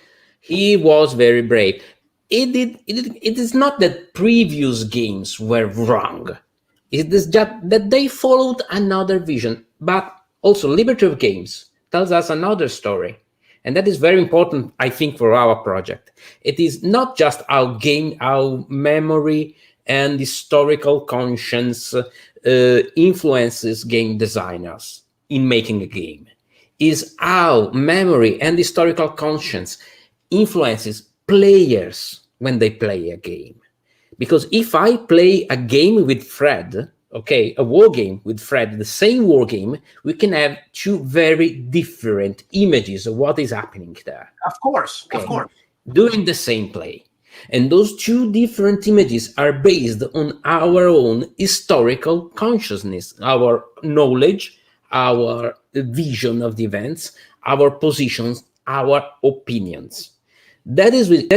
He was very brave. It is not that previous games were wrong. It is just that they followed another vision. But also, Liberty of Games tells us another story. And that is very important, I think, for our project. It is not just our memory and historical conscience influences game designers in making a game. Is how memory and historical conscience influences players when they play a game. Because if I play a game with Fred, okay, a war game with Fred, the same war game, we can have two very different images of what is happening there. Of course. During the same play. And those two different images are based on our own historical consciousness, our knowledge, our vision of the events, our positions, our opinions. I think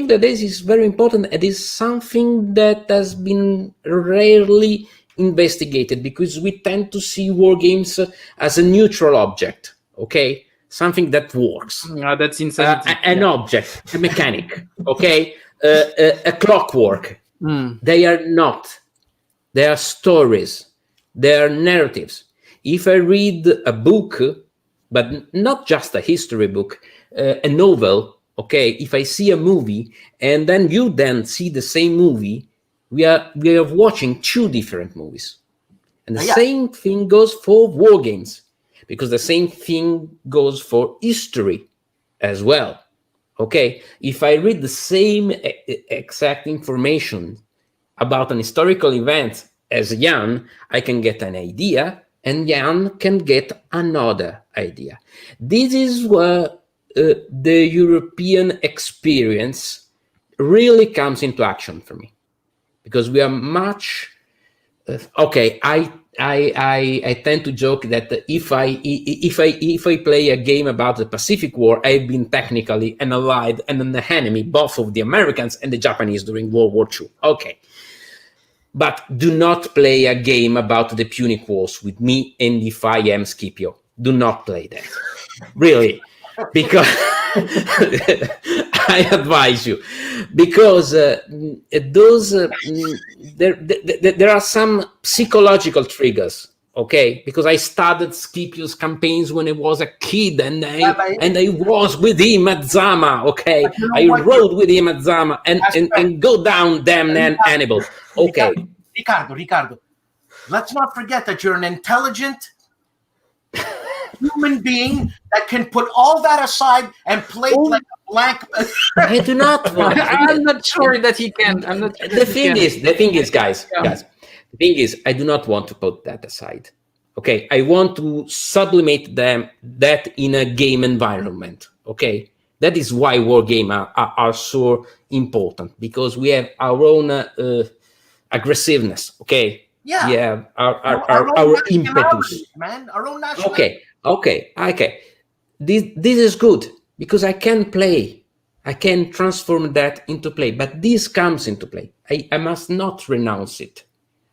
that this is very important. It is something that has been rarely investigated, because we tend to see war games as a neutral object, okay? Something that works. That's insanity. An object, a mechanic, okay? A clockwork. They are not. They are stories. They are narratives. If I read a book, but not just a history book, a novel, okay, if I see a movie and then you see the same movie, we are watching two different movies. And the same thing goes for war games, because the same thing goes for history as well. Okay, if I read the same exact information about an historical event as Jan, I can get an idea, and Jan can get another idea. This is where the European experience really comes into action for me, because we are much. I tend to joke that if I play a game about the Pacific War, I've been technically an allied and an enemy, both of the Americans and the Japanese during World War II. Okay. But do not play a game about the Punic Wars with me, and if I am Scipio. Do not play that. Really. Because I advise you. Because there are some psychological triggers, Okay, because I started Scipio's campaigns when I was a kid, and I was with him at Zama. Okay, you know I what? rode with him at Zama and go down damn Hannibal. Okay, Riccardo, let's not forget that you're an intelligent human being that can put all that aside and play like a blank. I do not want. I'm not sure that he can. I'm not. Sure The thing is, guys, the thing is, I do not want to put that aside. Okay, I want to sublimate that in a game environment. Okay, that is why wargames are so important, because we have our own aggressiveness. Okay, Yeah. we have our impetus, man. Our own nationality. Okay. This is good because I can play. I can transform that into play. But this comes into play. I must not renounce it.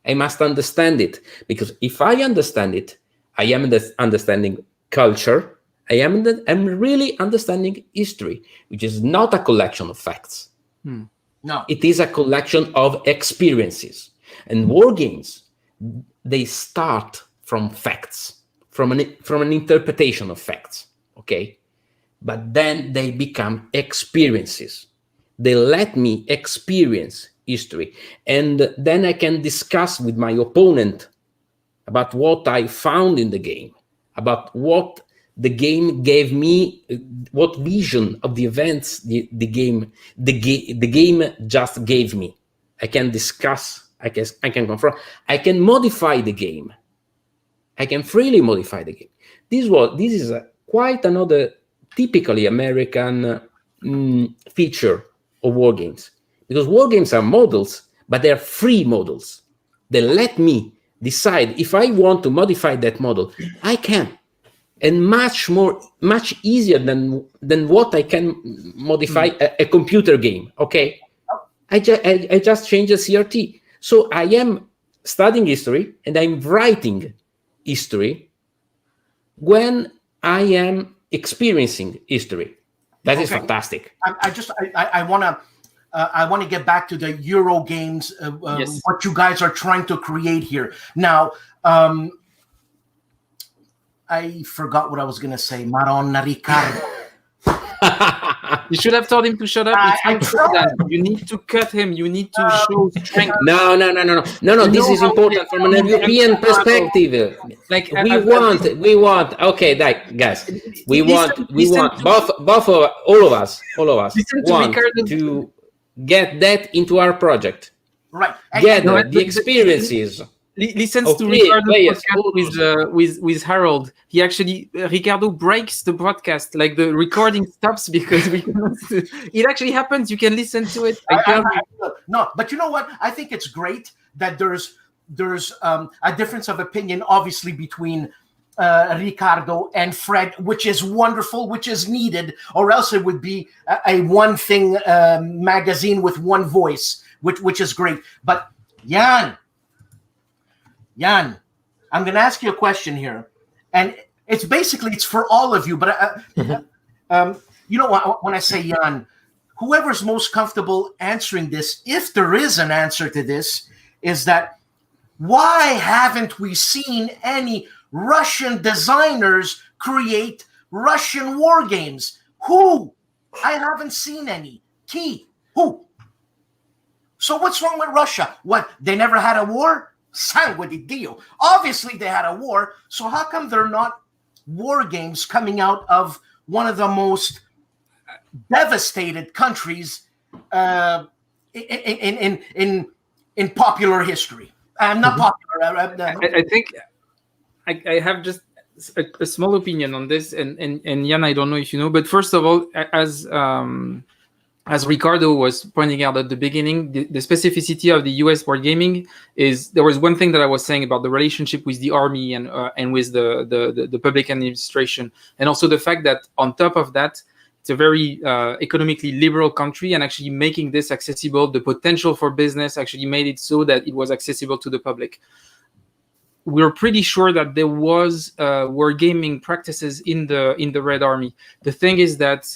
I must understand it, because if I understand it, I am understanding culture. I'm really understanding history, which is not a collection of facts. No, it is a collection of experiences. And war games, they start from facts, from an interpretation of facts. Okay, but then they become experiences. They let me experience history, and then I can discuss with my opponent about what I found in the game, about what the game gave me, what vision of the events the game just gave me. I can discuss, I can confront, I can modify the game. I can freely modify the game. This is quite another typically American feature of war games. Because war games are models, but they're free models. They let me decide if I want to modify that model. I can, and much easier than what I can modify a computer game. Okay, I just change the CRT. So I am studying history and I'm writing history when I am experiencing history. That is fantastic. I want to get back to the EuroGames, Yes. what you guys are trying to create here. Now, I forgot what I was going to say. Madonna Riccardo. You should have told him to shut up. It's not that. You need to cut him. You need to show strength. No. This is important from an European perspective. Like We want. Okay, guys. We want both of all of us want to get that into our project. Right. Get the experiences. Listens to Riccardo's podcast with Harold. He actually Riccardo breaks the broadcast, like the recording stops because we cannot. It actually happens. You can listen to it. No, but you know what? I think it's great that there's a difference of opinion, obviously, between Riccardo and Fred, which is wonderful, which is needed, or else it would be a one thing magazine with one voice, which is great. But Jan, I'm going to ask you a question here, and it's for all of you. But you know, when I say Jan, whoever's most comfortable answering this, if there is an answer to this, is that why haven't we seen any Russian designers create Russian war games? Who? I haven't seen any. Who? So what's wrong with Russia? What? They never had a war? Sangue di Dio. Obviously they had a war. So how come they're not war games coming out of one of the most devastated countries in popular history? Not popular. I think I have just a small opinion on this, and Jan, I don't know if you know, but first of all, as Riccardo was pointing out at the beginning, the specificity of the US wargaming is there was one thing that I was saying about the relationship with the army and with the public administration, and also the fact that on top of that, it's a very economically liberal country, and actually making this accessible, the potential for business actually made it so that it was accessible to the public. We're pretty sure that there was wargaming practices in the Red Army. The thing is that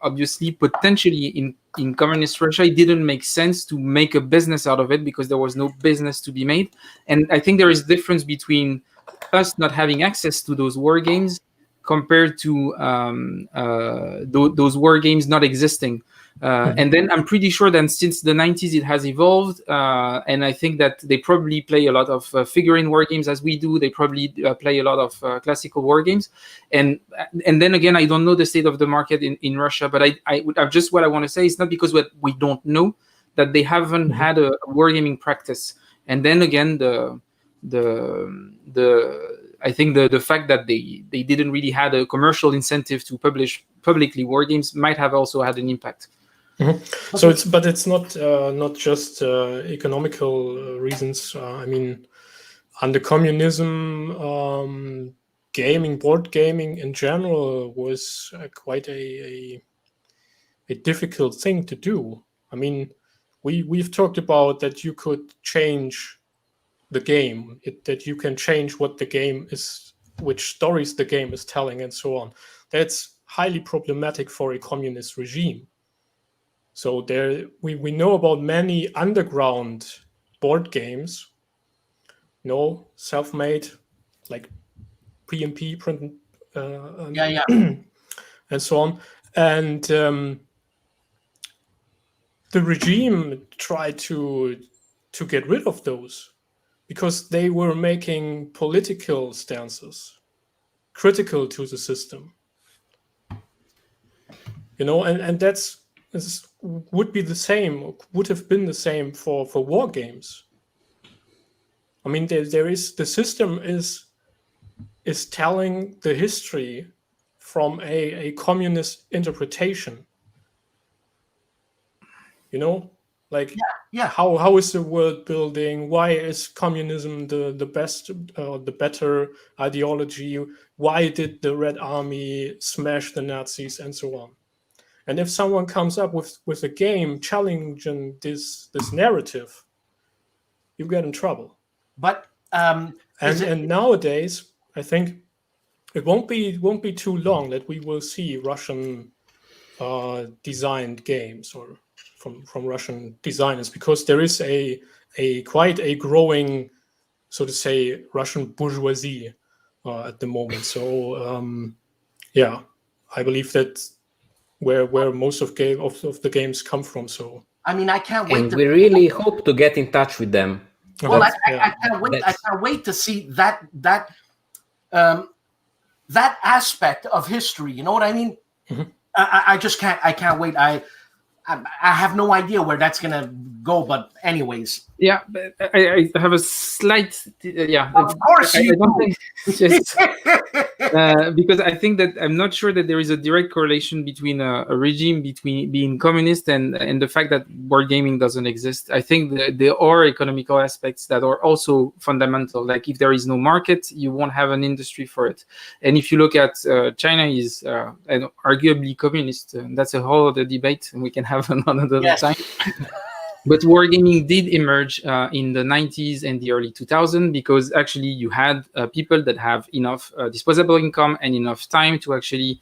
obviously, potentially in communist Russia, it didn't make sense to make a business out of it because there was no business to be made. And I think there is a difference between us not having access to those war games compared to those war games not existing. And then I'm pretty sure that since the 90s it has evolved, and I think that they probably play a lot of figurine war games as we do. They probably play a lot of classical war games, and then again, I don't know the state of the market in Russia, but I just what I want to say is not because we don't know that they haven't had a wargaming practice, and then again I think the fact that they didn't really had a commercial incentive to publish publicly war games might have also had an impact. Mm-hmm. So it's not just economical reasons. I mean, under communism, board gaming in general was quite a difficult thing to do. I mean, we've talked about that you could change the game, that you can change what the game is, which stories the game is telling, and so on. That's highly problematic for a communist regime. So we know about many underground board games, self-made, like P&P print, and so on. And the regime tried to get rid of those because they were making political stances critical to the system. And this would have been the same for war games. I mean, the system is telling the history from a communist interpretation. How is the world building? Why is communism the best, the better ideology? Why did the Red Army smash the Nazis, and so on? And if someone comes up with a game challenging this narrative, you get in trouble. But and nowadays, I think it won't be too long that we will see Russian designed games or from Russian designers, because there is a quite a growing, so to say, Russian bourgeoisie at the moment. So I believe that where most of the games come from. So I mean, I can't wait. And we really hope to get in touch with them. Well, I can't wait. I can't wait to see that aspect of history. You know what I mean? Mm-hmm. I just can't. I can't wait. I have no idea where that's gonna go. But anyways, yeah, but I have a slight Of course, you don't do. think just because I think that I'm not sure that there is a direct correlation between a regime between being communist and the fact that wargaming doesn't exist. I think that there are economical aspects that are also fundamental. Like if there is no market, you won't have an industry for it. And if you look at China is and arguably communist, that's a whole other debate, and we can have another time. But wargaming did emerge in the 90s and the early 2000s because actually you had people that have enough disposable income and enough time to actually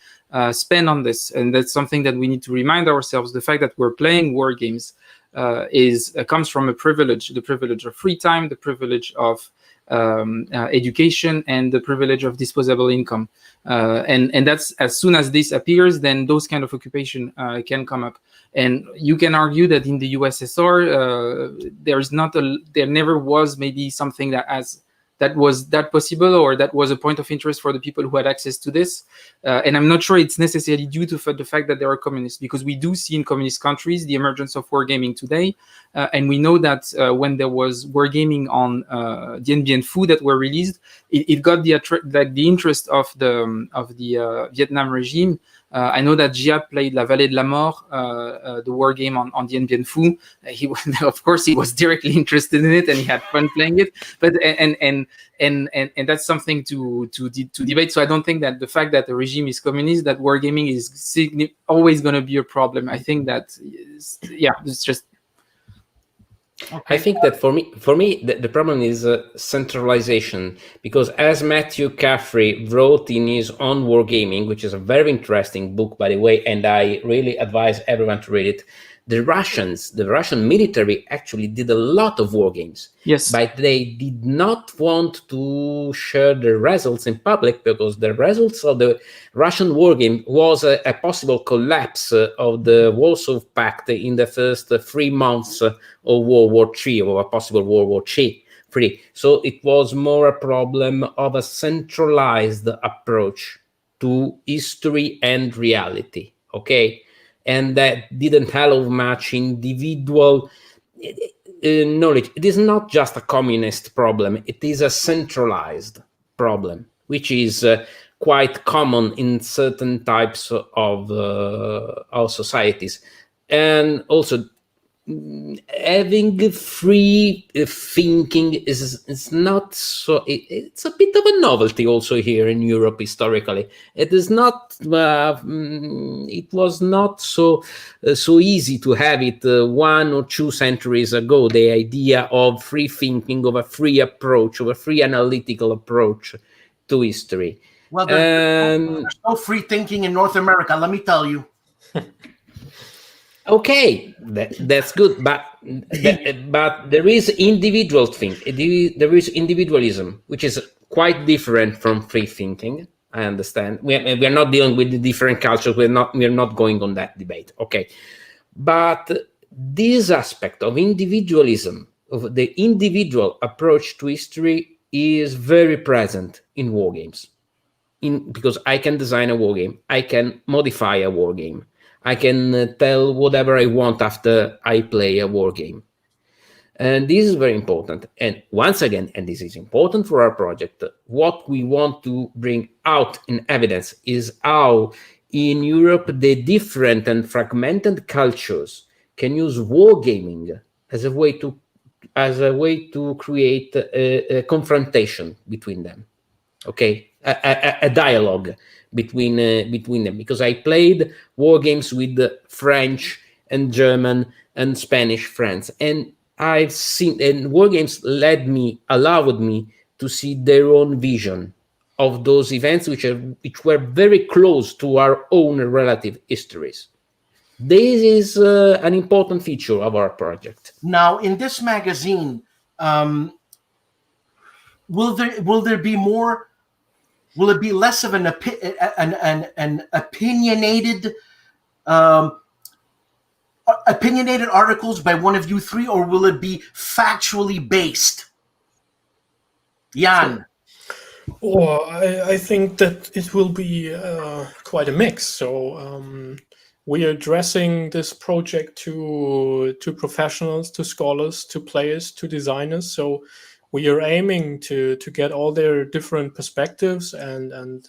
spend on this. And that's something that we need to remind ourselves. The fact that we're playing war games comes from a privilege, the privilege of free time, the privilege of education, and the privilege of disposable income. And that's, as soon as this appears, then those kind of occupation can come up. And you can argue that in the USSR, there never was maybe something that was that possible, or that was a point of interest for the people who had access to this. And I'm not sure it's necessarily due to the fact that they are communists, because we do see in communist countries the emergence of wargaming today. And we know that when there was wargaming on Dien Bien Phu that were released, it got the interest of the Vietnam regime. I know that Gia played La Vallée de la Mort, the war game on Dien Bien Phu. Of course, he was directly interested in it, and he had fun playing it. But and that's something to debate. So I don't think that the fact that the regime is communist, that wargaming is always going to be a problem. I think that it's just. I think that for me, the problem is centralization, because as Matthew Caffrey wrote in his own Wargaming, which is a very interesting book, by the way, and I really advise everyone to read it, the Russian military actually did a lot of war games. Yes. But they did not want to share the results in public, because the results of the Russian war game was a possible collapse of the Warsaw Pact in the first 3 months of World War III, or a possible World War III. So it was more a problem of a centralized approach to history and reality, okay? And that didn't allow much individual knowledge. It is not just a communist problem, it is a centralized problem, which is quite common in certain types of societies. And also, having free thinking is not so. It's a bit of a novelty also here in Europe historically. It is not. It was not so easy to have it 1 or 2 centuries ago. The idea of free thinking, of a free approach, of a free analytical approach to history. Well, there's no free thinking in North America, let me tell you. Okay, that's good, but there is individual thing. There is individualism, which is quite different from free thinking. I understand. We are not dealing with the different cultures. We are not going on that debate. Okay, but this aspect of individualism, of the individual approach to history, is very present in war games. Because I can design a war game, I can modify a war game. I can tell whatever I want after I play a war game. And this is very important. And once again, and this is important for our project, what we want to bring out in evidence is how in Europe the different and fragmented cultures can use wargaming as a way to create a confrontation between them. Okay, a dialogue between them, because I played war games with French and German and Spanish friends, and I've seen, and war games allowed me to see their own vision of those events, which were very close to our own relative histories. This is an important feature of our project. Now, in this magazine, will there be more? Will it be less of an opinionated articles by one of you three, or will it be factually based? Jan. Or I think that it will be quite a mix. So we are addressing this project to professionals, to scholars, to players, to designers. So we are aiming to get all their different perspectives and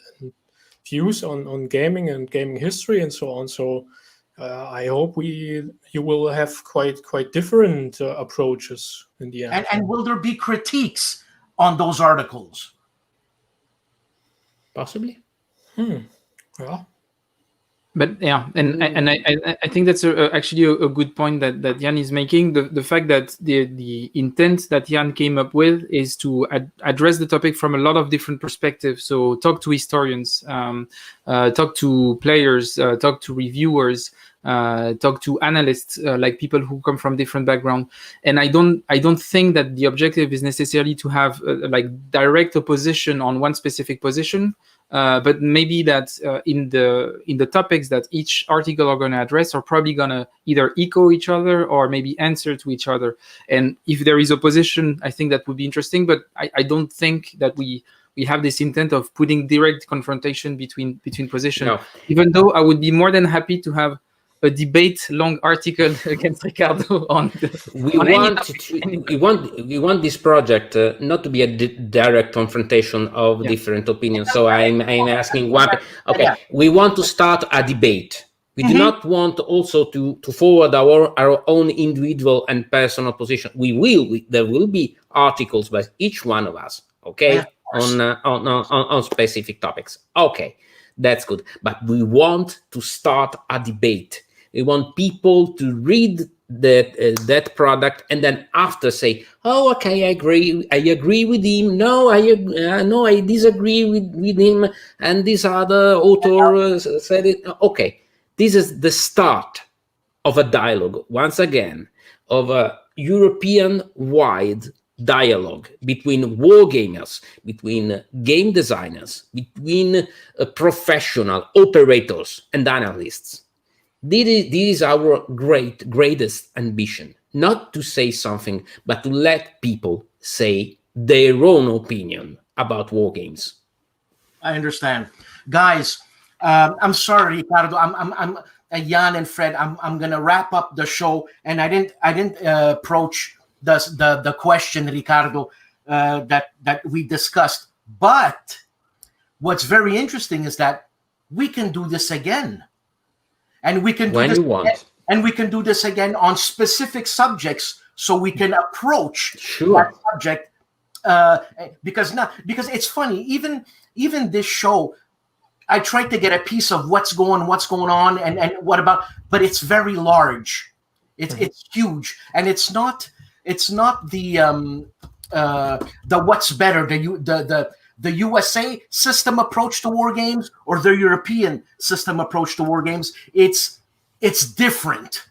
views on gaming and gaming history and so on. So I hope you will have quite different approaches in the end. And will there be critiques on those articles? Possibly. Yeah. But yeah, and I think that's actually a good point that Jan is making. The fact that the intent that Jan came up with is to address the topic from a lot of different perspectives. So talk to historians, talk to players, talk to reviewers, talk to analysts, like people who come from different backgrounds. And I don't think that the objective is necessarily to have like direct opposition on one specific position. But maybe that in the topics that each article are going to address are probably going to either echo each other or maybe answer to each other. And if there is opposition, I think that would be interesting. But I don't think that we have this intent of putting direct confrontation between positions. No. Even though I would be more than happy to have a long article against Riccardo on we want this project not to be a direct confrontation of different opinions. So I'm asking one. Okay, we want to start a debate. We do not want also to forward our own individual and personal position. There will be articles by each one of us. Okay, on specific topics. Okay, that's good. But we want to start a debate. We want people to read that product and then after say, "Oh, okay, I agree with him. No, I disagree with him." And this other author said it. Okay, this is the start of a dialogue, once again, of a European-wide dialogue between wargamers, between game designers, between professional operators and analysts. This is our greatest ambition, not to say something, but to let people say their own opinion about wargames. I understand. Guys, I'm sorry, Riccardo. I'm Jan and Fred. I'm gonna wrap up the show, and I didn't approach the question, Riccardo, that we discussed. But what's very interesting is that we can do this again, and we can do when this you want, again, and we can do this again on specific subjects, so we can approach sure. that subject. Because it's funny. Even this show, I tried to get a piece of what's going on, and what about, but it's very large. It's huge, and it's not the what's better, the USA system approach to war games or the European system approach to war games. It's different,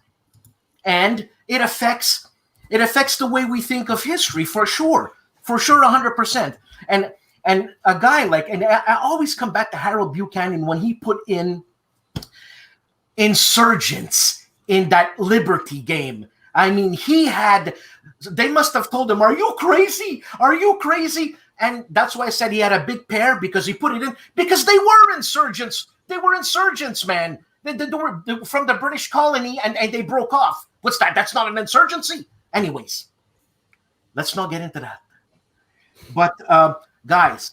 and it affects the way we think of history, for sure, 100%. And a guy like, and I always come back to Harold Buchanan when he put in insurgents in that Liberty game. I mean, they must have told him, "Are you crazy? Are you crazy?" And that's why I said he had a big pair, because he put it in, because they were insurgents. They were insurgents, man. They were from the British colony, and they broke off. What's that? That's not an insurgency. Anyways, let's not get into that. But guys,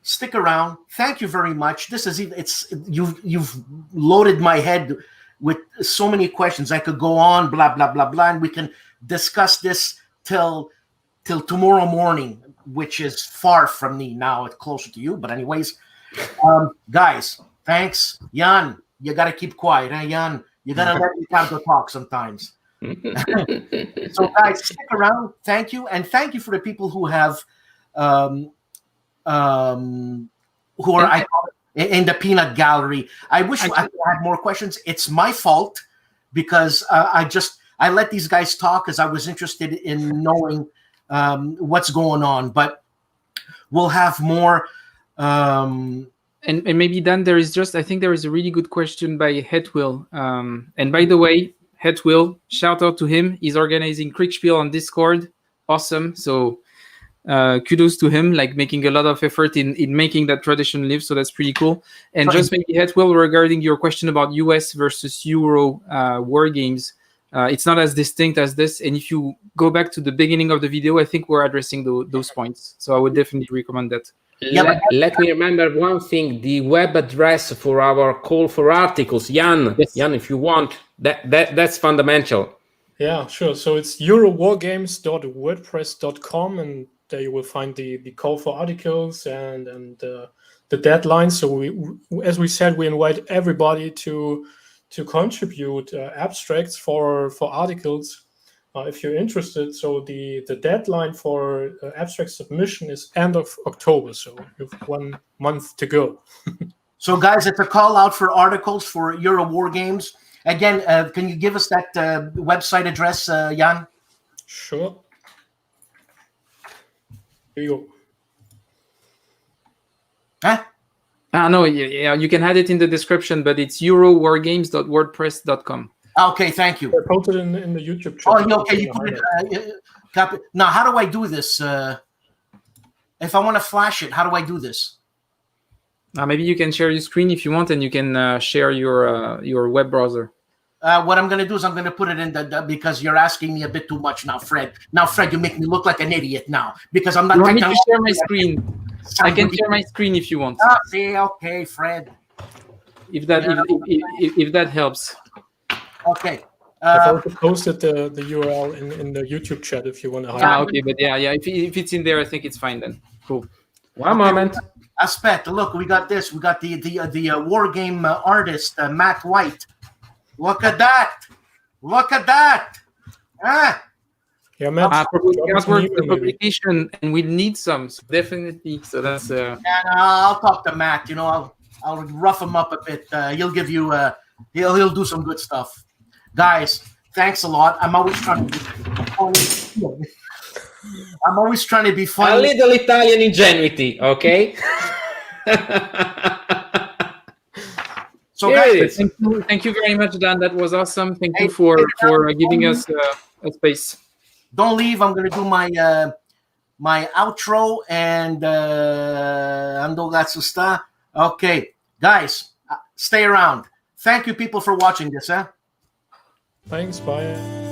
stick around. Thank you very much. You've loaded my head with so many questions. I could go on, blah blah blah blah, and we can discuss this till tomorrow morning, which is far from me now. It's closer to you, but anyways, guys, thanks. Jan, you gotta keep quiet, huh, Jan? You gotta let Riccardo talk sometimes. So, guys, stick around. Thank you, and thank you for the people who have. Who are in the peanut gallery. I wish I had more questions. It's my fault, because I let these guys talk because I was interested in knowing what's going on. But we'll have more. And maybe then I think there is a really good question by Hetwill. And by the way, Hetwill, shout out to him. He's organizing Kriegspiel on Discord. Awesome. So kudos to him, like making a lot of effort in making that tradition live. So that's pretty cool. And just maybe Hetwill, regarding your question about US versus Euro war games, it's not as distinct as this. And if you go back to the beginning of the video, I think we're addressing those points. So I would definitely recommend that. Let me remember one thing: the web address for our call for articles. Jan, if you want, that's fundamental. Yeah, sure. So it's EuroWarGames.wordpress.com, and there you will find the call for articles and the deadline. So as we said, we invite everybody to contribute abstracts for articles if you're interested. So the deadline for abstract submission is end of October. So you have 1 month to go. So, guys, it's a call out for articles for EuroWarGames. Again, can you give us that website address, Jan? Sure. Here you go. Huh? No, yeah, you can add it in the description, but it's EuroWarGames.wordpress.com. Okay, thank you. I posted in the YouTube chat. Oh, okay. You put it, copy. Now, how do I do this? If I want to flash it, how do I do this? Maybe you can share your screen if you want, and you can share your web browser. What I'm going to do is I'm going to put it in because you're asking me a bit too much now, Fred. Now, Fred, you make me look like an idiot now because I'm not. You want me to share my screen? I can share my screen if you want. Okay, Fred. If that helps. Okay. I've also posted the URL in the YouTube chat if you want to highlight. Okay, but yeah. If it's in there, I think it's fine then. Cool. One moment. Aspect. Look, we got this. We got the war game artist Matt White. Look at that! Look at that! Ah. Yeah, Matt. The publication, and we need some, so definitely. So that's. And I'll talk to Matt. I'll rough him up a bit. He'll give you. He'll do some good stuff. Guys, thanks a lot. I'm always trying to be funny. I'm always trying to be A funny. little Italian ingenuity, okay? So Here it guys, is. Thank you very much, Dan. That was awesome. Thank you Hey, for hey, giving us a space. don't leave. I'm gonna do my my outro and ando cazzo sta. Okay, guys, stay around. Thank you, people, for watching this. Thanks. Bye.